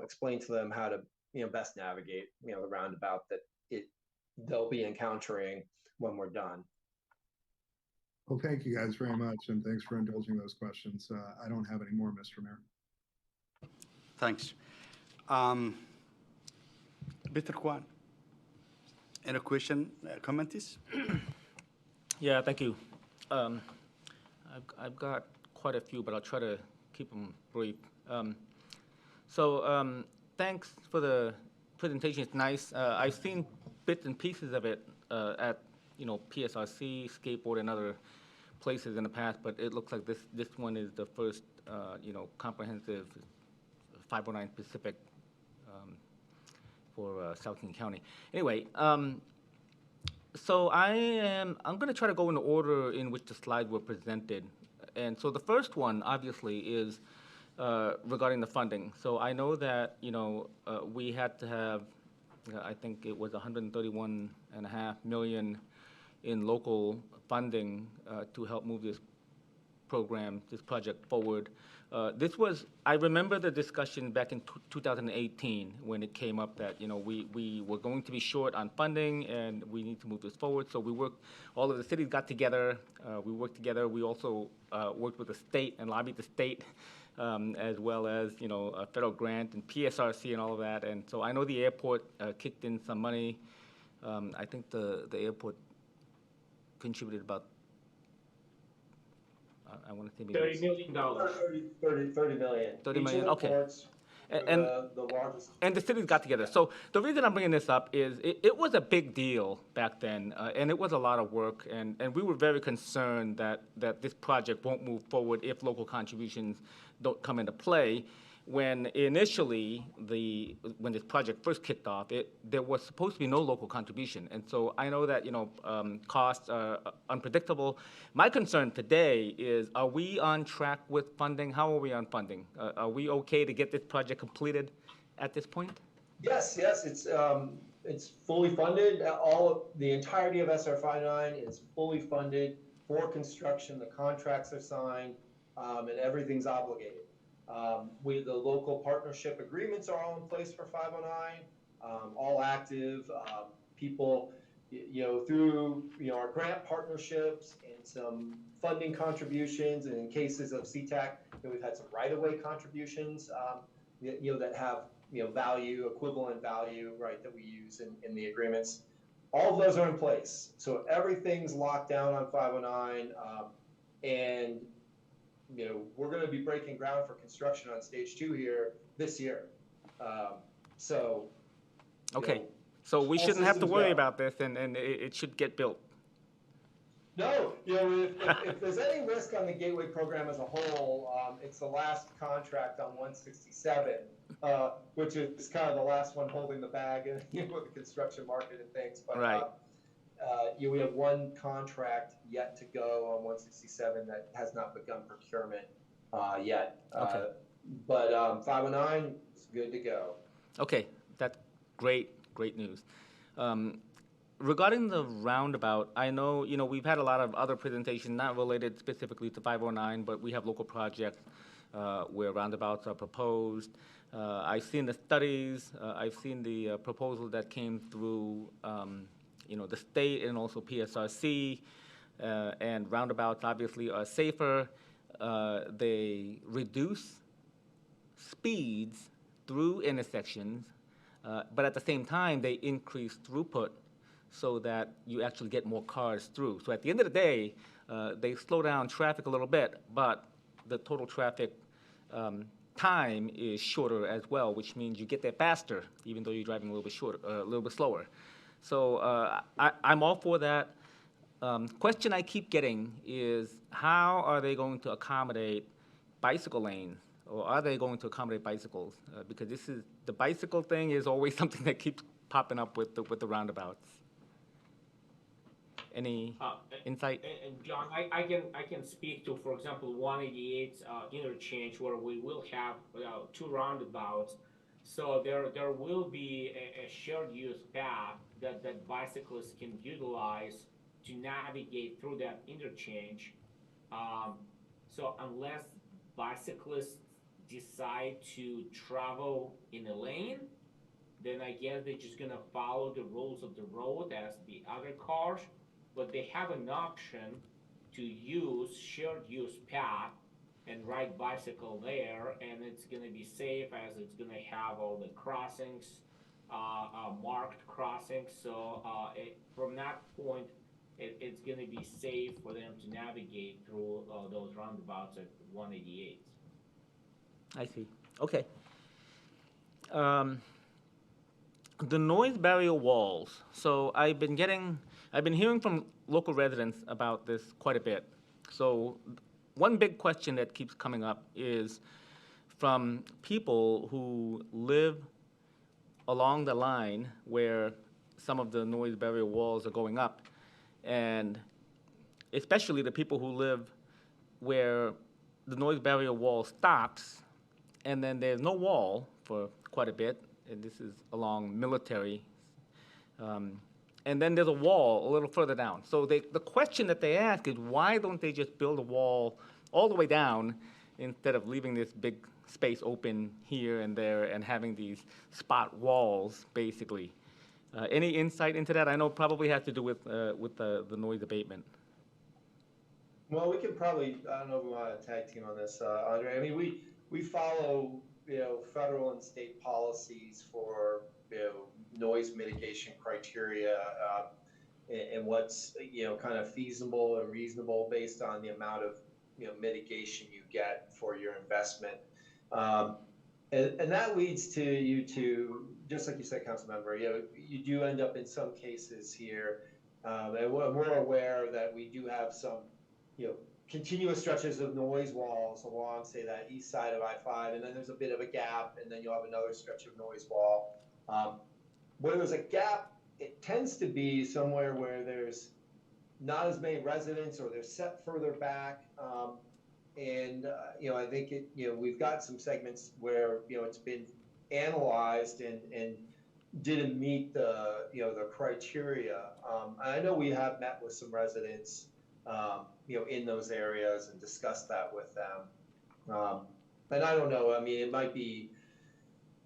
explain to them how to, best navigate, the roundabout that they'll be encountering when we're done. Well, thank you guys very much, and thanks for indulging those questions. I don't have any more, Mr. Mayor. Thanks. Peter Kwan, any question, comments? Yeah, thank you. I've got quite a few, but I'll try to keep them brief. Thanks for the presentation. It's nice. I've seen bits and pieces of it at PSRC, skateboard, and other places in the past, but it looks like this one is the first comprehensive 509 specific for South King County. Anyway, so I'm going to try to go in the order in which the slides were presented. And so the first one, obviously, is regarding the funding. So I know that, we had to have, I think it was 131.5 million in local funding to help move this program, this project forward. I remember the discussion back in 2018 when it came up that, we were going to be short on funding and we need to move this forward. So all of the cities got together, we worked together. We also worked with the state and lobbied the state, as well as, a federal grant and PSRC and all of that. And so I know the airport kicked in some money. I think the airport contributed about, I want to say maybe $30 million. 30 million. 30 Each million, of the okay. ports were And- the largest. And the cities got together. So the reason I'm bringing this up is it was a big deal back then, and it was a lot of work, and we were very concerned that this project won't move forward if local contributions don't come into play. When initially, when this project first kicked off, there was supposed to be no local contribution. And so I know that, costs are unpredictable. My concern today is, are we on track with funding? How are we on funding? Are we okay to get this project completed at this point? Yes, it's fully funded. The entirety of SR 59 is fully funded for construction. The contracts are signed, and everything's obligated. The local partnership agreements are all in place for 509, all active. People, through our grant partnerships and some funding contributions, and in cases of SeaTac, we've had some right-of-way contributions, that have equivalent value, right, that we use in the agreements. All of those are in place, so everything's locked down on 509, and we're going to be breaking ground for construction on stage 2 here this year. Okay, so we all shouldn't have to systems worry go. about this, and it should get built. No, if there's any risk on the Gateway program as a whole, it's the last contract on 167, which is kind of the last one holding the bag with the construction market and things. But Right. we have one contract yet to go on 167 that has not begun procurement yet. Okay. But 509 is good to go. Okay, that's great news. Regarding the roundabout, I know, we've had a lot of other presentations, not related specifically to 509, but we have local projects where roundabouts are proposed. I've seen the studies, I've seen the proposal that came through, the state and also PSRC, and roundabouts obviously are safer. They reduce speeds through intersections, but at the same time, they increase throughput so that you actually get more cars through. So at the end of the day, they slow down traffic a little bit, but the total traffic time is shorter as well, which means you get there faster, even though you're driving a little bit slower. So I'm all for that. Question I keep getting is, how are they going to accommodate bicycle lanes, or are they going to accommodate bicycles? Because the bicycle thing is always something that keeps popping up with the roundabouts. Any insight? And John, I can speak to, for example, 188 interchange where we will have 2 roundabouts. So there will be a shared use path that bicyclists can utilize to navigate through that interchange. So unless bicyclists decide to travel in a lane, then I guess they're just gonna follow the rules of the road as the other cars. But they have an option to use shared use path and ride bicycle there, and it's gonna be safe as it's gonna have all the crossings, marked crossings. So from that point, it's gonna be safe for them to navigate through those roundabouts at 188. I see. Okay. The noise barrier walls. So I've been hearing from local residents about this quite a bit. So one big question that keeps coming up is from people who live along the line where some of the noise barrier walls are going up, and especially the people who live where the noise barrier wall stops And then there's no wall for quite a bit, and this is along Military. And then there's a wall a little further down. So the question that they ask is, why don't they just build a wall all the way down instead of leaving this big space open here and there and having these spot walls, basically? Any insight into that? I know it probably has to do with the noise abatement. Well, we could probably, I don't know if we want to tag team on this, Andre. I mean, we follow, federal and state policies for, noise mitigation criteria, and what's, kind of feasible and reasonable based on the amount of, mitigation you get for your investment. And that leads to you to, just like you said, council member, you do end up in some cases here, and we're aware that we do have some, continuous stretches of noise walls along, say, that east side of I-5, and then there's a bit of a gap, and then you'll have another stretch of noise wall. Where there's a gap, it tends to be somewhere where there's not as many residents, or they're set further back. I think we've got some segments where, it's been analyzed and didn't meet the, the criteria. I know we have met with some residents, in those areas and discussed that with them. And I don't know, I mean,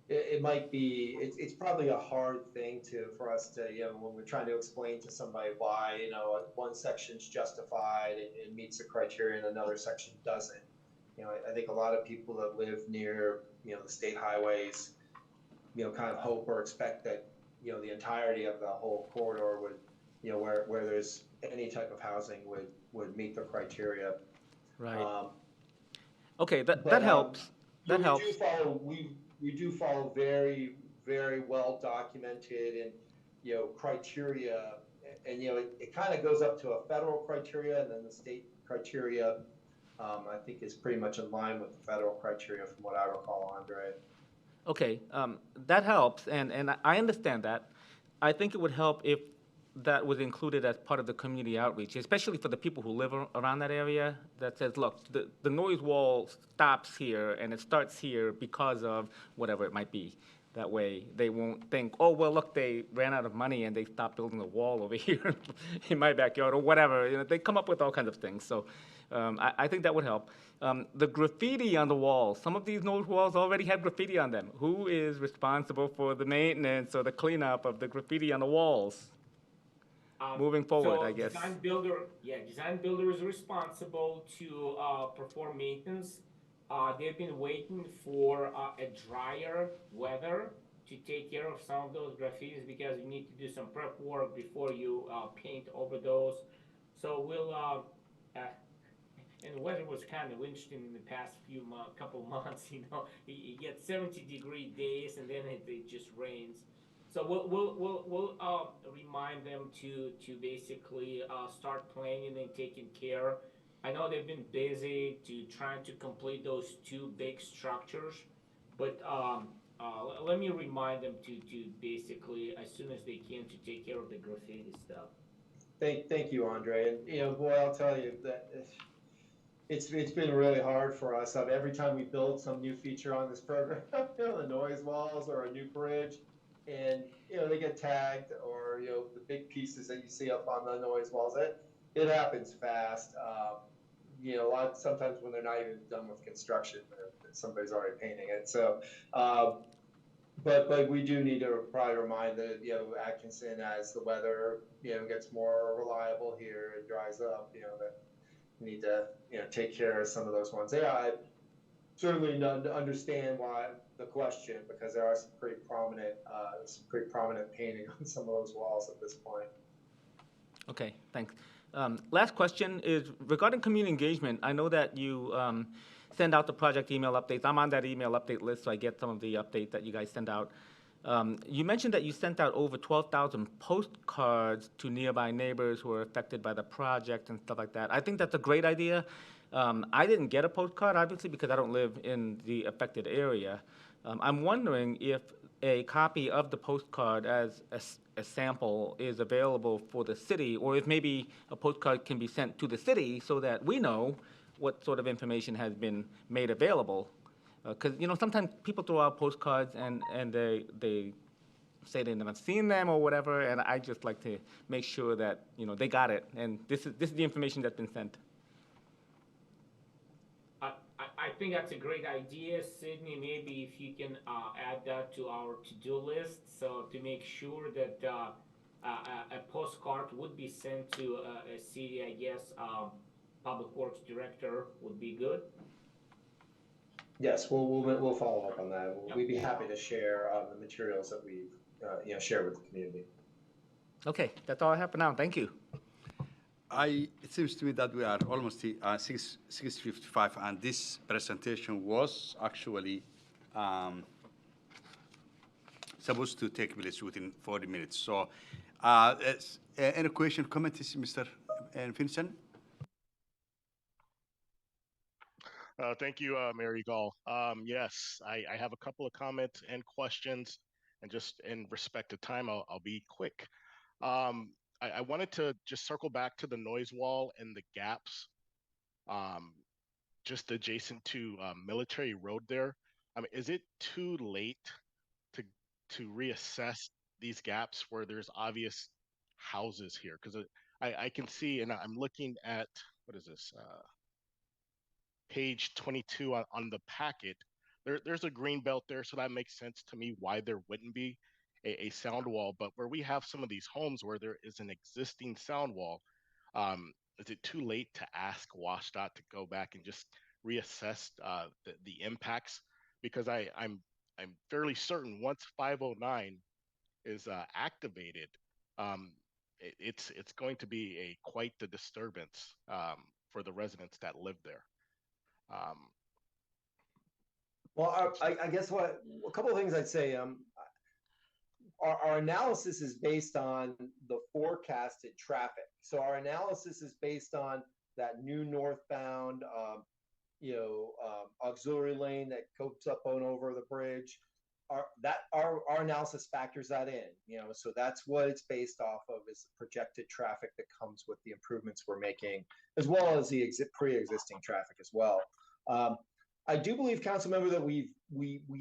it's probably a hard thing for us to, when we're trying to explain to somebody why, one section's justified and meets the criteria and another section doesn't. I think a lot of people that live near, the state highways, kind of hope or expect that, the entirety of the whole corridor would, where there's any type of housing would meet the criteria. Right. Okay, that helps. That helps. We do follow very, very well documented and, criteria, and, it kind of goes up to a federal criteria, and then the state criteria, I think, is pretty much in line with the federal criteria from what I recall, Andre. Okay, that helps, and I understand that. I think it would help if that was included as part of the community outreach, especially for the people who live around that area, that says, look, the noise wall stops here and it starts here because of whatever it might be. That way they won't think, oh, well, look, they ran out of money and they stopped building a wall over here in my backyard or whatever. They come up with all kinds of things. So I think that would help. The graffiti on the walls, some of these noise walls already have graffiti on them. Who is responsible for the maintenance or the cleanup of the graffiti on the walls? Moving forward, I guess. Design builder is responsible to perform maintenance. They've been waiting for a drier weather to take care of some of those graffitis, because you need to do some prep work before you paint over those. So we'll, and the weather was kind of interesting in the past couple months. You get 70-degree days and then it just rains. So we'll remind them to basically start planning and taking care. I know they've been busy trying to complete those two big structures, but let me remind them to basically, as soon as they can, to take care of the graffiti stuff. Thank you, Andre. And boy, I'll tell you that it's been really hard for us. Every time we build some new feature on this program, the noise walls or a new bridge, and they get tagged, or the big pieces that you see up on the noise walls, it happens fast. Sometimes when they're not even done with construction, somebody's already painting it. So but we do need to probably remind Atkinson, as the weather gets more reliable here and dries up, that we need to take care of some of those ones. I certainly understand why the question, because there are some pretty prominent painting on some of those walls at this point. Okay, thanks. Last question is regarding community engagement. I know that you send out the project email updates. I'm on that email update list, so I get some of the updates that you guys send out. You mentioned that you sent out over 12,000 postcards to nearby neighbors who are affected by the project and stuff like that. I think that's a great idea. I didn't get a postcard, obviously, because I don't live in the affected area. I'm wondering if a copy of the postcard as a sample is available for the city, or if maybe a postcard can be sent to the city so that we know what sort of information has been made available. Because sometimes people throw out postcards and they say they've never seen them or whatever, and I just like to make sure that they got it, and this is the information that's been sent. I think that's a great idea, Sydney. Maybe if you can add that to our to-do list, so to make sure that a postcard would be sent to a city, I guess, public works director would be good. Yes, we'll follow up on that. We'd be happy to share the materials that we've shared with the community. Okay, that's all I have for now. Thank you. It seems to me that we are almost 6:55, and this presentation was actually supposed to take place within 40 minutes. So, any question, comments, Mr. Vincent? Thank you, Mayor Eagle. Yes, I have a couple of comments and questions, and just in respect to time, I'll be quick. I wanted to just circle back to the noise wall and the gaps just adjacent to Military Road there. I mean, is it too late to reassess these gaps where there's obvious houses here? Because I can see, and I'm looking at, what is this? Page 22 on the packet. There's a green belt there, so that makes sense to me why there wouldn't be a sound wall. But where we have some of these homes where there is an existing sound wall, is it too late to ask WSDOT to go back and just reassess the impacts? Because I'm fairly certain once 509 is activated, it's going to be quite the disturbance for the residents that live there. Well, I guess a couple of things I'd say. Our analysis is based on the forecasted traffic. So our analysis is based on that new northbound, auxiliary lane that goes up and over the bridge. Our analysis factors that in, so that's what it's based off of, is the projected traffic that comes with the improvements we're making, as well as the pre-existing traffic as well. I do believe, council member, that we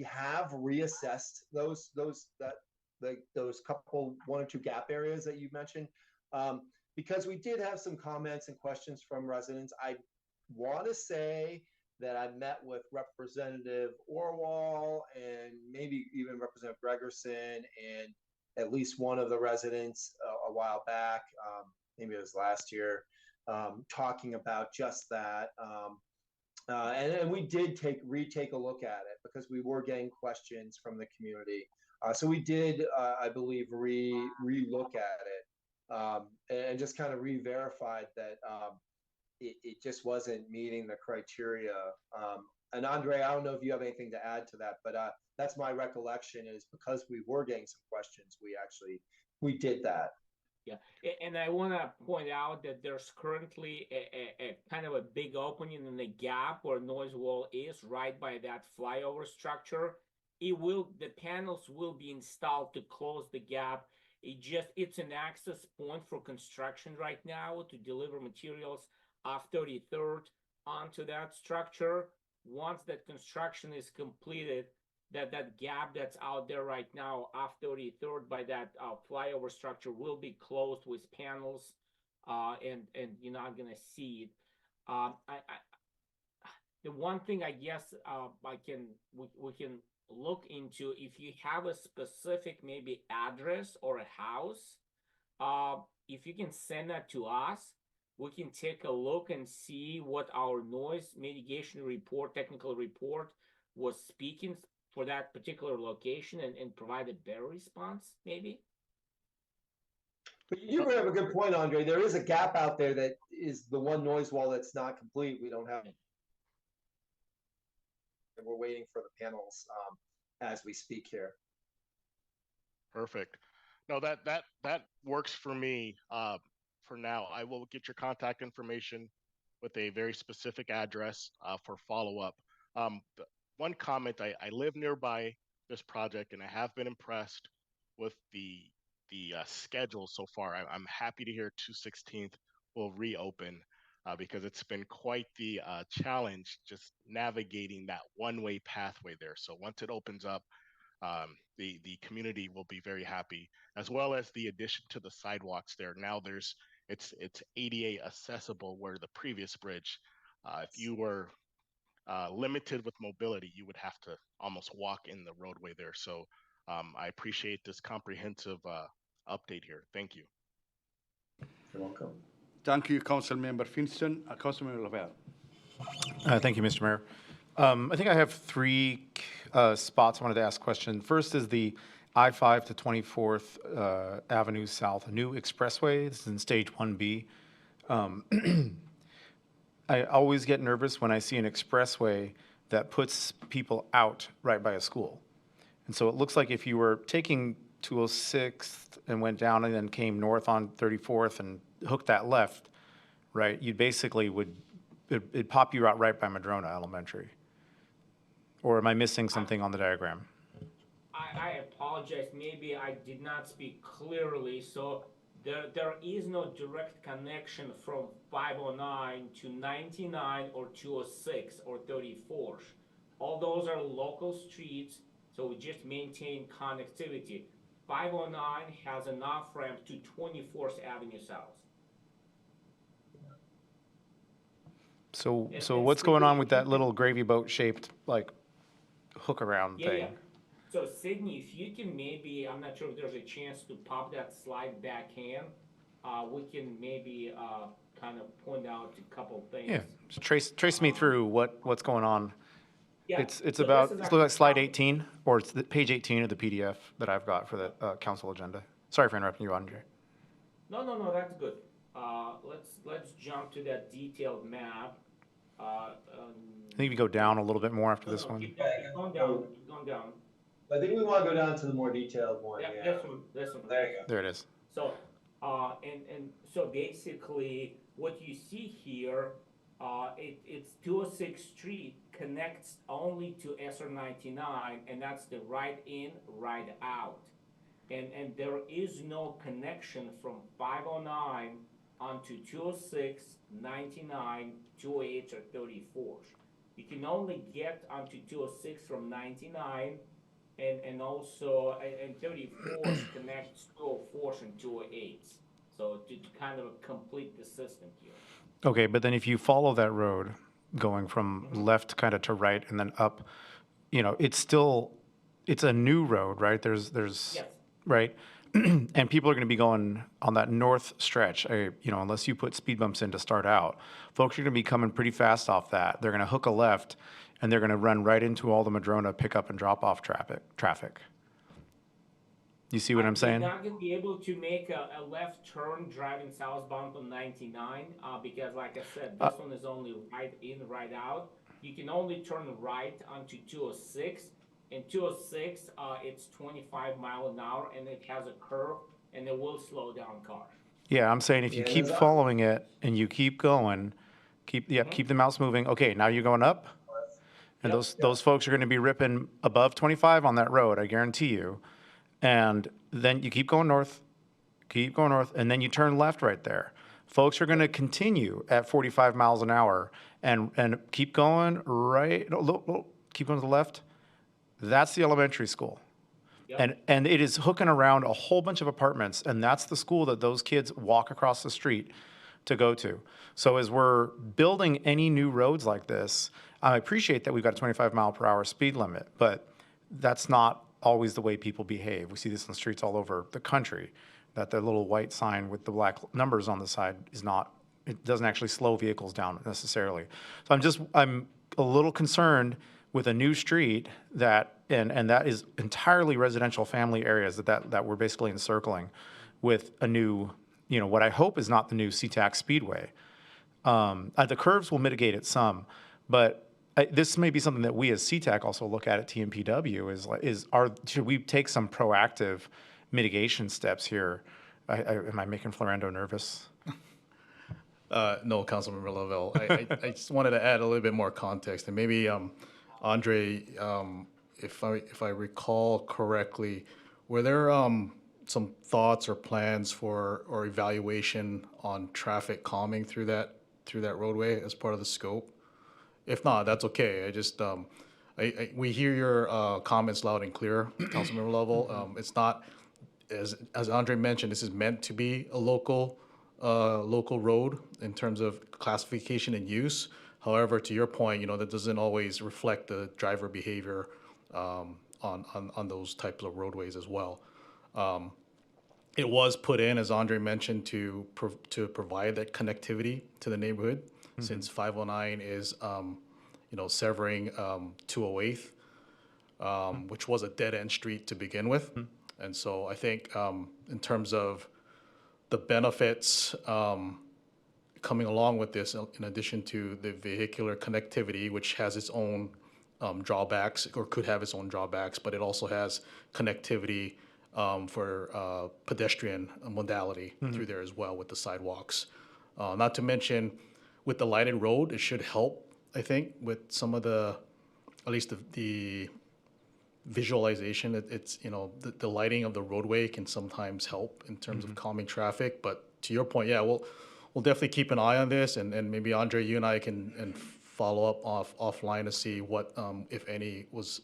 have reassessed those couple, one or two gap areas that you mentioned, because we did have some comments and questions from residents. I want to say that I met with Representative Orwell and maybe even Representative Gregerson and at least one of the residents a while back, maybe it was last year, talking about just that. And we did retake a look at it because we were getting questions from the community. So we did, I believe, re-look at it and just kind of re-verified that it just wasn't meeting the criteria. And Andre, I don't know if you have anything to add to that, but that's my recollection, is because we were getting some questions, we did that. Yeah, and I want to point out that there's currently a kind of a big opening in the gap where noise wall is, right by that flyover structure. The panels will be installed to close the gap. It's an access point for construction right now to deliver materials off 33rd onto that structure. Once that construction is completed, that gap that's out there right now off 33rd by that flyover structure will be closed with panels, and you're not gonna see it. The one thing I guess we can look into, if you have a specific maybe address or a house, if you can send that to us, we can take a look and see what our noise mitigation report, technical report, was speaking for that particular location, and provide a better response, maybe. But you bring up a good point, Andre. There is a gap out there that is the one noise wall that's not complete. We don't have, and we're waiting for the panels as we speak here. Perfect. No, that works for me. For now, I will get your contact information with a very specific address for follow-up. One comment, I live nearby this project, and I have been impressed with the schedule so far. I'm happy to hear 2/16 will reopen. because it's been quite the challenge just navigating that one-way pathway there. So once it opens up, the community will be very happy, as well as the addition to the sidewalks there. Now it's ADA accessible, where the previous bridge, if you were limited with mobility, you would have to almost walk in the roadway there. So I appreciate this comprehensive update here. Thank you. You're welcome. Thank you, Councilmember Finston. Councilmember Lavelle. Thank you, Mr. Mayor. I think I have three spots I wanted to ask questions. First is the I-5 to 24th Avenue South, a new expressway. This is in Stage 1B. I always get nervous when I see an expressway that puts people out right by a school. And so it looks like if you were taking 206 and went down and then came north on 34th and hooked that left, right, you basically it'd pop you out right by Madrona Elementary. Or am I missing something on the diagram? I apologize. Maybe I did not speak clearly. So there is no direct connection from 509 to 99 or 206 or 34th. All those are local streets, so we just maintain connectivity. 509 has an off-ramp to 24th Avenue South. So And what's going on with Sydney, that little gravy boat shaped like hook around thing? yeah. So Sydney, if you can maybe, I'm not sure if there's a chance to pop that slide back in, we can maybe kind of point out a couple things. Yeah, just trace me through what's going on. Yeah. It's so about, this is it's like slide actually- 18, or it's the page 18 of the PDF that I've got for the council agenda. Sorry for interrupting you, Andre. No, that's good. Let's jump to that detailed map. I think if you go down a little bit more after this one. Keep going down, keep going down. I think we want to go down to the more detailed one. Yeah, Yeah. this one. There you go. There it is. So, and so basically, what you see here, it's 206 Street connects only to SR 99, and that's the right in, right out. And there is no connection from 509 onto 206, 99, 208, or 34. You can only get onto 206 from 99, and also, and 34 connects 204 and 208. So to kind of complete the system here. Okay, but then if you follow that road going from left kind of to right and then up, it's a new road, right? There's Yes. right? And people are going to be going on that north stretch, unless you put speed bumps in to start out. Folks are going to be coming pretty fast off that. They're going to hook a left, and they're going to run right into all the Madrona pickup and drop off traffic. You see what I'm saying? You're not going to be able to make a left turn driving southbound on 99 because, like I said, this one is only right in, right out. You can only turn right onto 206. In 206, it's 25 miles an hour, and it has a curve, and it will slow down cars. Yeah, I'm saying if you keep following it and you keep going, keep the mouse moving. Okay, now you're going up, and those folks are going to be ripping above 25 on that road, I guarantee you. And then you keep going north, and then you turn left right there. Folks are going to continue at 45 miles an hour and keep going right, keep going to the left. That's the elementary school. Yep. And it is hooking around a whole bunch of apartments, and that's the school that those kids walk across the street to go to. So as we're building any new roads like this, I appreciate that we've got a 25 mile per hour speed limit, but that's not always the way people behave. We see this in the streets all over the country, that the little white sign with the black numbers on the side it doesn't actually slow vehicles down necessarily. So I'm a little concerned with a new street and that is entirely residential family areas that we're basically encircling with a new, what I hope is not the new SeaTac Speedway. The curves will mitigate it some, but this may be something that we as SeaTac also look at TMPW should we take some proactive mitigation steps here? Am I making Florendo nervous? No, Councilmember Lavelle. I just wanted to add a little bit more context, and maybe Andre, if I recall correctly, were there some thoughts or plans or evaluation on traffic calming through that through that roadway as part of the scope. If not, that's okay. I just, we hear your comments loud and clear, Councilmember Lovell. It's not, as Andre mentioned, this is meant to be a local road in terms of classification and use. However, to your point, you know, that doesn't always reflect the driver behavior on those types of roadways as well. It was put in, as Andre mentioned, to provide that connectivity to the neighborhood, since 509 is, you know, severing 208th, which was a dead-end street to begin with. And so I think in terms of the benefits coming along with this, in addition to the vehicular connectivity, which has its own drawbacks, or could have its own drawbacks, but it also has connectivity for pedestrian modality through there as well with the sidewalks. Not to mention, with the lighted road, it should help, I think, with some of the, at least the visualization. It's, you know, the lighting of the roadway can sometimes help in terms of calming traffic. But to your point, yeah, we'll definitely keep an eye on this, and maybe Andre, you and I can follow up offline to see what, if any, was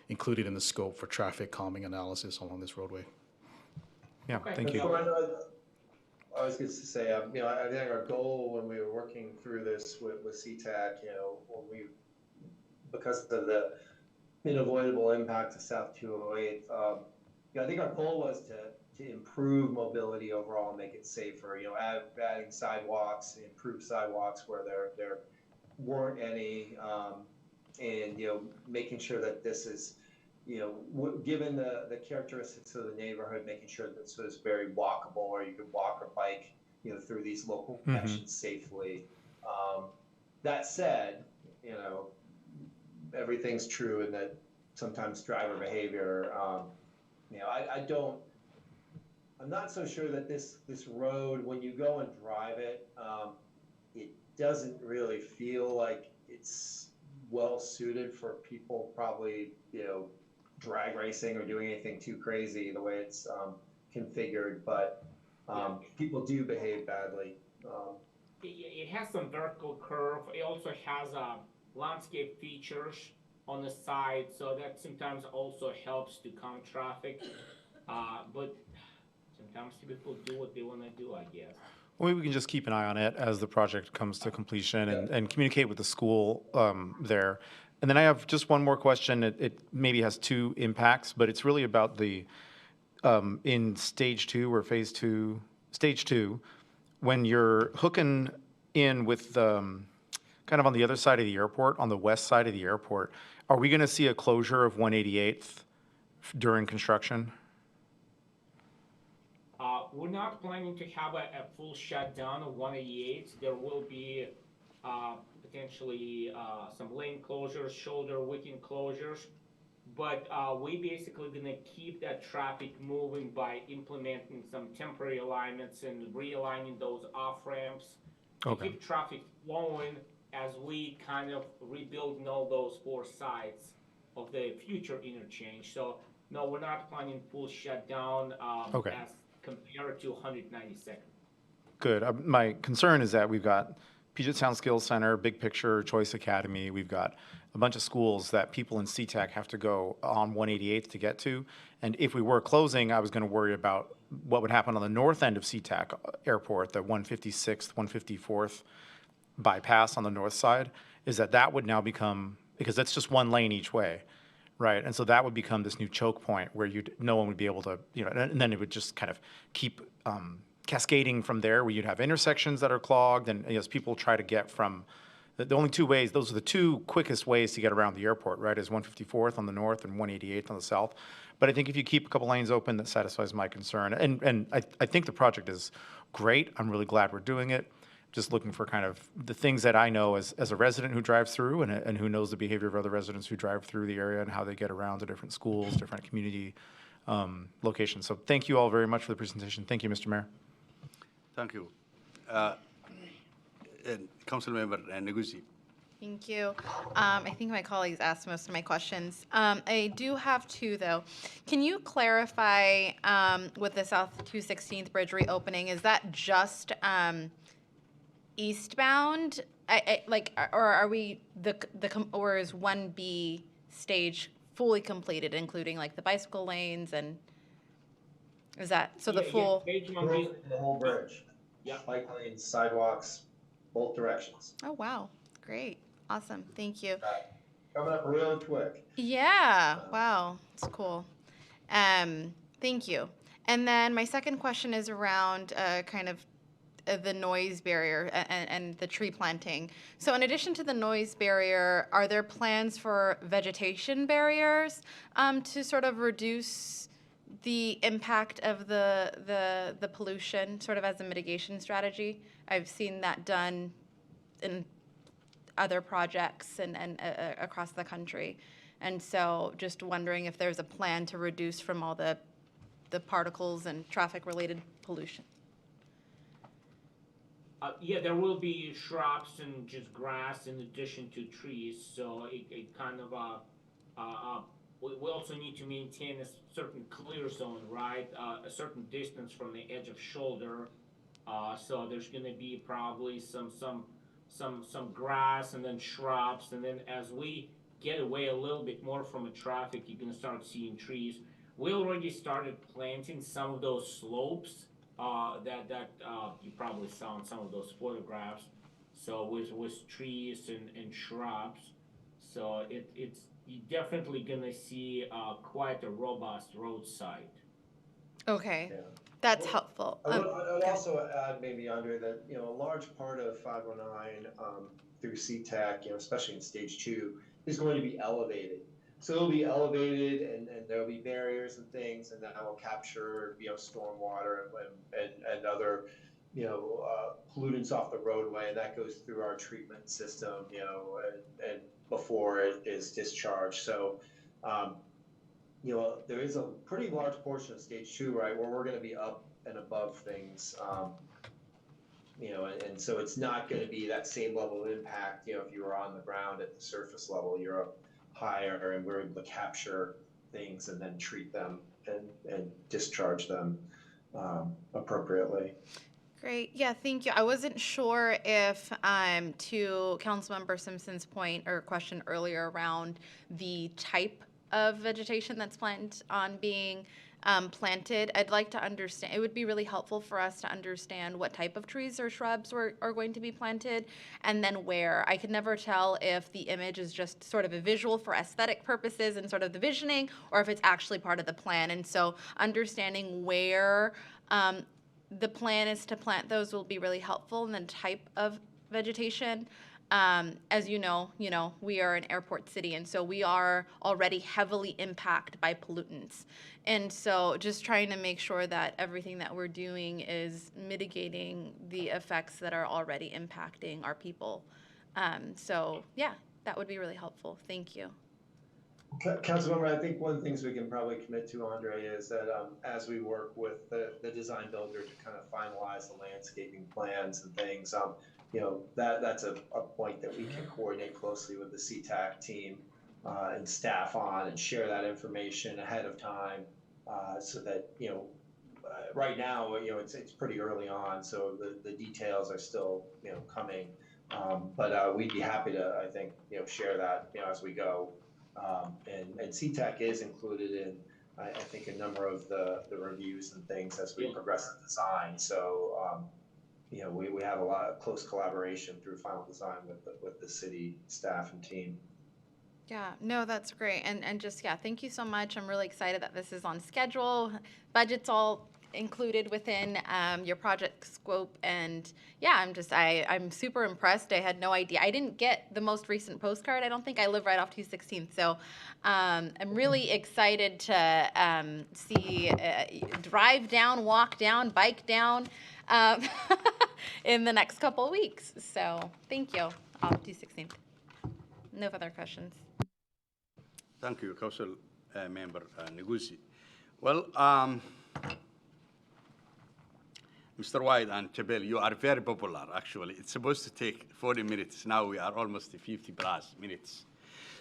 included in the scope for traffic calming analysis along this roadway. Yeah, thank you. I was just to say, you know, I think our goal when we were working through this with SeaTac, you know, because of the unavoidable impact of South 208, you know, I think our goal was to improve mobility overall and make it safer. You know, adding sidewalks, improve sidewalks where there weren't any, and you know, making sure that this is, you know, given the characteristics of the neighborhood, making sure that this was very walkable, or you could walk or bike, you know, through these local connections safely. That said, you know, everything's true, and that sometimes driver behavior, you know, I'm not so sure that this road, when you go and drive it, it doesn't really feel like it's well suited for people probably, you know, drag racing or doing anything too crazy the way it's configured, but people do behave badly. It has some vertical curve. It also has landscape features on the side, so that sometimes also helps to calm traffic. But sometimes people do what they want to do, I guess. Well, maybe we can just keep an eye on it as the project comes to completion, and communicate with the school there. And then I have just one more question. It maybe has two impacts, but it's really about the, in stage 2 or phase 2, stage 2, when you're hooking in with kind of on the other side of the airport, on the west side of the airport, are we going to see a closure of 188th during construction? We're not planning to have a full shutdown of 188. There will be potentially some lane closures, shoulder weekend closures, but we basically gonna keep that traffic moving by implementing some temporary alignments and realigning those off ramps to keep traffic flowing as we kind of rebuild all those 4 sides of the future interchange. So no, we're not planning full shutdown as compared to 192nd. Good. My concern is that we've got Puget Sound Skills Center, Big Picture, Choice Academy. We've got a bunch of schools that people in SeaTac have to go on 188th to get to. And if we were closing, I was going to worry about what would happen on the north end of SeaTac Airport, the 156th, 154th bypass on the north side, is that would now become, because that's just one lane each way, right? And so that would become this new choke point where no one would be able to, you know, and then it would just kind of keep cascading from there, where you'd have intersections that are clogged, and as people try to get from the only 2 ways, those are the 2 quickest ways to get around the airport, right, is 154th on the north and 188th on the south. But I think if you keep a couple lanes open, that satisfies my concern. And I think the project is great. I'm really glad we're doing it. Just looking for kind of the things that I know as a resident who drives through, and who knows the behavior of other residents who drive through the area and how they get around to different schools, different community locations. So thank you all very much for the presentation. Thank you, Mr. Mayor. Thank you. Councilmember Neguzzi. Thank you. I think my colleagues asked most of my questions. I do have 2, though. Can you clarify with the South 216th Bridge reopening, is that just eastbound? Or are we or is 1B stage fully completed, including like the bicycle lanes and is that so the full? Stage one We're B. opening the whole bridge. Yeah. Bike lanes, sidewalks, both directions. Oh wow, great, awesome, thank you. Coming up real quick. Yeah, wow, it's cool. Thank you. And then my second question is around kind of the noise barrier and the tree planting. So in addition to the noise barrier, are there plans for vegetation barriers to sort of reduce the impact of the pollution, sort of as a mitigation strategy? I've seen that done in other projects and across the country. And so just wondering if there's a plan to reduce from all the particles and traffic-related pollution. Yeah, there will be shrubs and just grass in addition to trees. So it kind of we also need to maintain a certain clear zone, right? A certain distance from the edge of shoulder. So there's going to be probably some grass and then shrubs, and then as we get away a little bit more from the traffic, you're going to start seeing trees. We already started planting some of those slopes that you probably saw in some of those photographs. So with trees and shrubs, so it's you're definitely gonna see quite a robust roadside. Okay, Yeah. that's helpful. I would go also add maybe, Andre, that, a large part of 509 through SeaTac, especially in stage 2, is going to be elevated. So it'll be elevated and there'll be barriers and things, and that will capture, stormwater and other, pollutants off the roadway, and that goes through our treatment system, and before it is discharged. So, there is a pretty large portion of stage 2, right, where we're going to be up and above things, and so it's not going to be that same level of impact. If you were on the ground at the surface level, you're up higher, and we're able to capture things and then treat them and discharge them appropriately. Great. Yeah, thank you. I wasn't sure if, to Councilmember Simpson's point or question earlier around the type of vegetation that's planned on being planted, I'd like to understand, it would be really helpful for us to understand what type of trees or shrubs are going to be planted and then where. I could never tell if the image is just sort of a visual for aesthetic purposes and sort of the visioning, or if it's actually part of the plan. And so understanding where the plan is to plant those will be really helpful, and then type of vegetation. As you know, we are an airport city, and so we are already heavily impacted by pollutants. And so just trying to make sure that everything that we're doing is mitigating the effects that are already impacting our people. So yeah, that would be really helpful. Thank you. Councilmember, I think one of the things we can probably commit to, Andre, is that as we work with the design builder to kind of finalize the landscaping plans and things, that's a point that we can coordinate closely with the SeaTac team and staff on and share that information ahead of time, so that, right now, it's pretty early on, so the details are still, coming. But we'd be happy to, I think, share that, as we go. And SeaTac is included in, I think, a number of the reviews and things as we progress the design. So, we have a lot of close collaboration through final design with the city staff and team. Yeah, no, that's great. And just, yeah, thank you so much. I'm really excited that this is on schedule. Budget's all included within your project scope. And yeah, I'm super impressed. I had no idea. I didn't get the most recent postcard. I don't think I live right off 216th. So I'm really excited to see, drive down, walk down, bike down in the next couple of weeks. So thank you, off 216th. No further questions. Thank you, Council Member Negusi. Well, Mr. White and Chabel, you are very popular, actually. It's supposed to take 40 minutes. Now we are almost 50 plus minutes.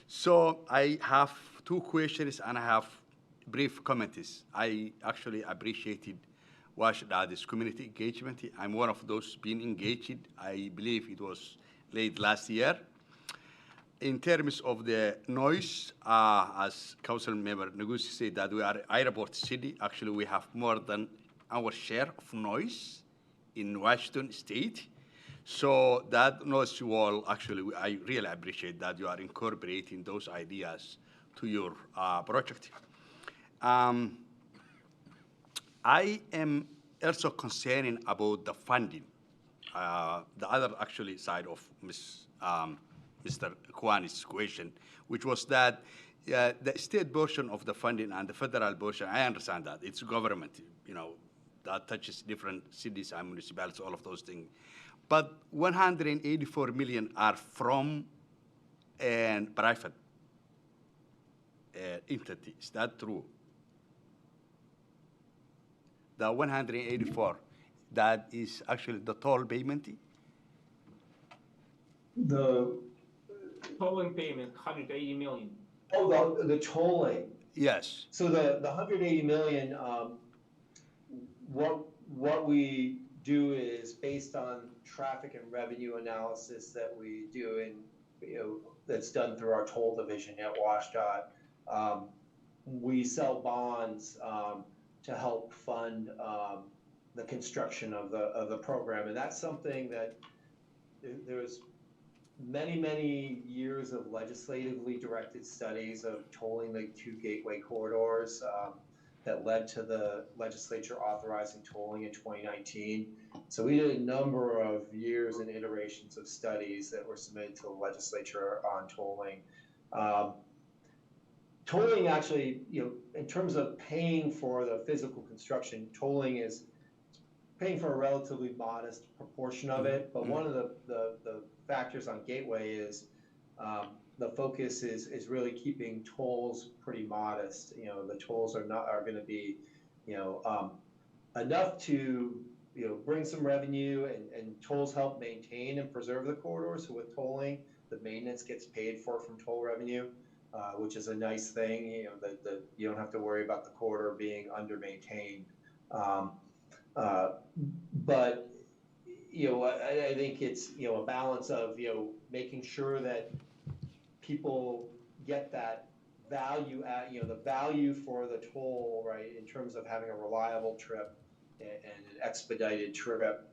So I have 2 questions and I have brief comments. I actually appreciated WSDOT community engagement. I'm one of those being engaged. I believe it was late last year. In terms of the noise, as Council Member Negusi said, that we are an airport city. Actually, we have more than our share of noise in Washington State. So that noise wall, actually, I really appreciate that you are incorporating those ideas to your project. I am also concerned about the funding. The other actually side of Mr. Kwani's question, which was that the state portion of the funding and the federal portion, I understand that. It's government, that touches different cities and municipalities, all of those things. But 184 million are from a private entity. Is that true? The 184, that is actually the toll payment? The Tolling payment, 180 million. Oh, the tolling. Yes. So the 180 million, what we do is based on traffic and revenue analysis that we do that's done through our toll division at WSDOT. We sell bonds to help fund the construction of the program, and that's something that there's many years of legislatively directed studies of tolling the two gateway corridors that led to the legislature authorizing tolling in 2019. So we did a number of years and iterations of studies that were submitted to the legislature on tolling. Tolling actually, in terms of paying for the physical construction, tolling is paying for a relatively modest proportion of it. But one of the factors on Gateway is the focus is really keeping tolls pretty modest. The tolls are going to be, enough to bring some revenue, and tolls help maintain and preserve the corridor. So with tolling, the maintenance gets paid for from toll revenue, which is a nice thing. That you don't have to worry about the corridor being under maintained. But I think it's a balance of making sure that people get that value at the value for the toll, right, in terms of having a reliable trip and an expedited trip.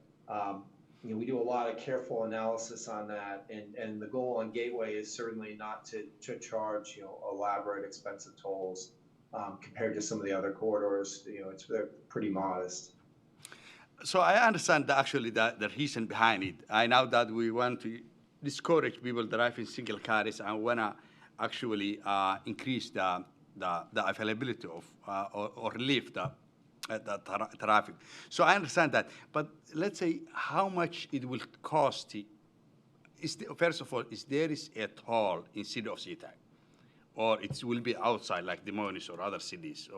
We do a lot of careful analysis on that, and the goal on Gateway is certainly not to charge elaborate, expensive tolls compared to some of the other corridors. They're pretty modest. So I understand the reason behind it. I know that we want to discourage people driving single cars and want to actually increase the availability of or relieve the traffic. So I understand that. But let's say how much it will cost. First of all, there is a toll in city of SeaTac, or it will be outside like Des Moines or other cities?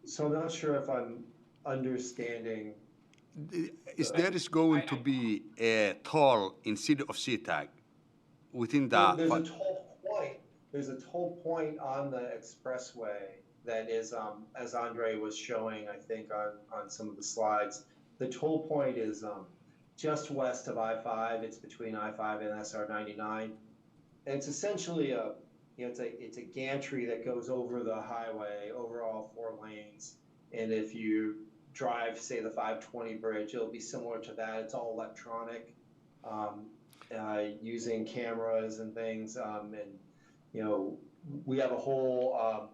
So I'm not sure if I'm understanding. There is going to be a toll in city of SeaTac within the. There's a toll point. There's a toll point on the expressway that is, as Andre was showing, I think on some of the slides. The toll point is just west of I-5. It's between I-5 and SR 99, and it's essentially it's a gantry that goes over the highway, over all 4 lanes. And if you drive, say, the 520 bridge, it'll be similar to that. It's all electronic, using cameras and things. And we have a whole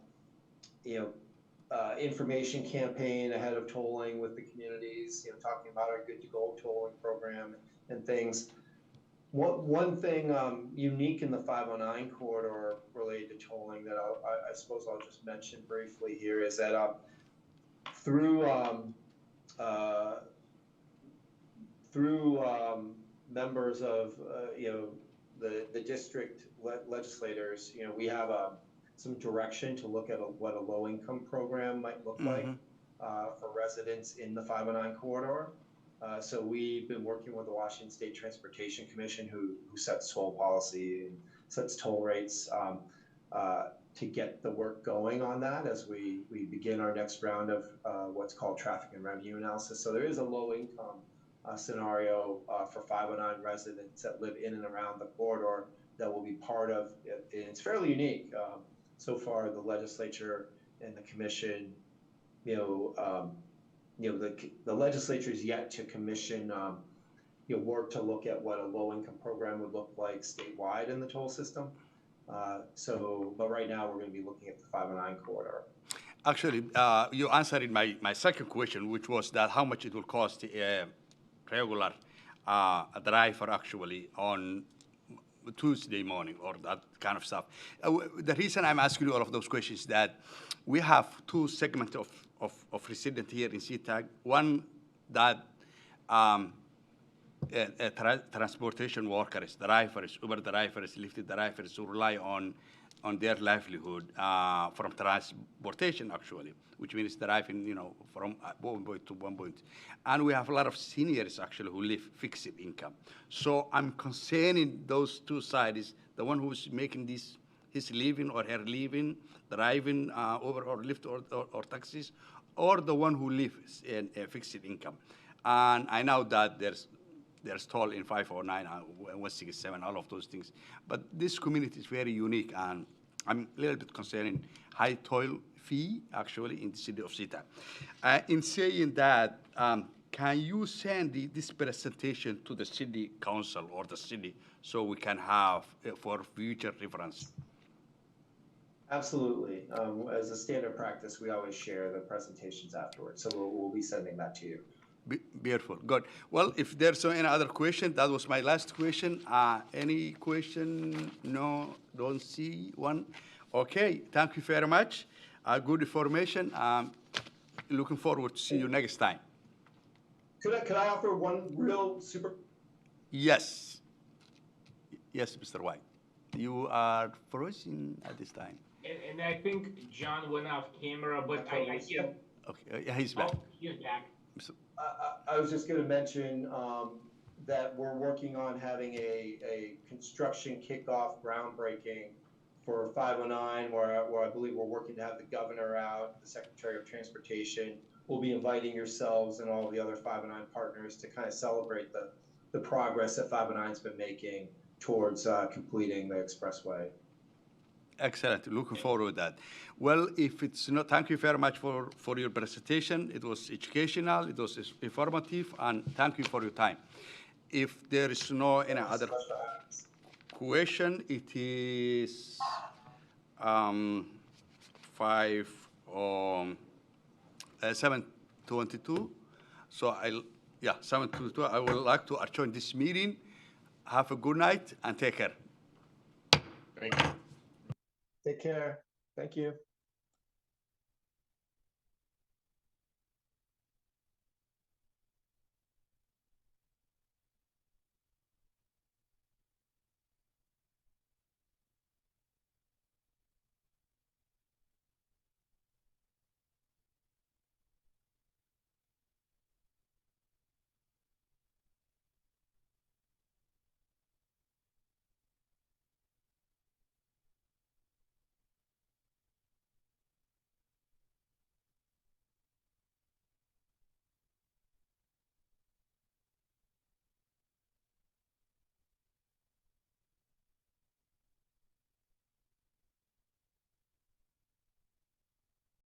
information campaign ahead of tolling with the communities. Talking about our Good to Go tolling program and things. One thing unique in the 509 corridor related to tolling that I suppose I'll just mention briefly here is that through members of the district legislators, we have some direction to look at what a low-income program might look like for residents in the 509 corridor. So we've been working with the Washington State Transportation Commission, who sets toll policy and sets toll rates. to get the work going on that as we begin our next round of what's called traffic and revenue analysis. So there is a low income scenario for 509 residents that live in and around the corridor that will be part of it. It's fairly unique. So far, the legislature and the commission, the legislature is yet to commission work to look at what a low-income program would look like statewide in the toll system. But right now we're going to be looking at the 509 corridor. Actually, you answered my second question, which was that how much it will cost a regular driver actually on Tuesday morning or that kind of stuff. The reason I'm asking you all of those questions is that we have two segments of residents here in SeaTac. One that transportation workers, drivers, Uber drivers, Lyft drivers who rely on their livelihood from transportation actually, which means driving, from one point to one point. And we have a lot of seniors actually who live fixed income. So I'm concerning those two sides, the one who's making his living or her living, driving Uber or Lyft or taxis, or the one who lives in a fixed income. And I know that there's toll in 509 and 167, all of those things. But this community is very unique, and I'm a little bit concerned in high toll fee, actually, in the city of SeaTac. In saying that, can you send this presentation to the city council or the city so we can have for future reference? Absolutely. As a standard practice, we always share the presentations afterwards. So we'll be sending that to you. Beautiful, good. Well, if there's any other question, that was my last question. Any question? No, don't see one. Okay, thank you very much. Good information. Looking forward to see you next time. Could I offer one real super? Yes. Yes, Mr. White. You are frozen at this time. And I think John went off camera, but I hear. Okay, yeah, he's back. Oh, he's back. I was just going to mention that we're working on having a construction kickoff groundbreaking for 509, where I believe we're working to have the governor out, the Secretary of Transportation. We'll be inviting yourselves and all the other 509 partners to kind of celebrate the progress that 509's been making towards completing the expressway. Excellent. Looking forward to that. Well, if it's not, thank you very much for your presentation. It was educational, it was informative, and thank you for your time. If there is no any other question, it is 7:22. So 7:22. I would like to adjourn this meeting. Have a good night and take care. Thank you. Take care. Thank you.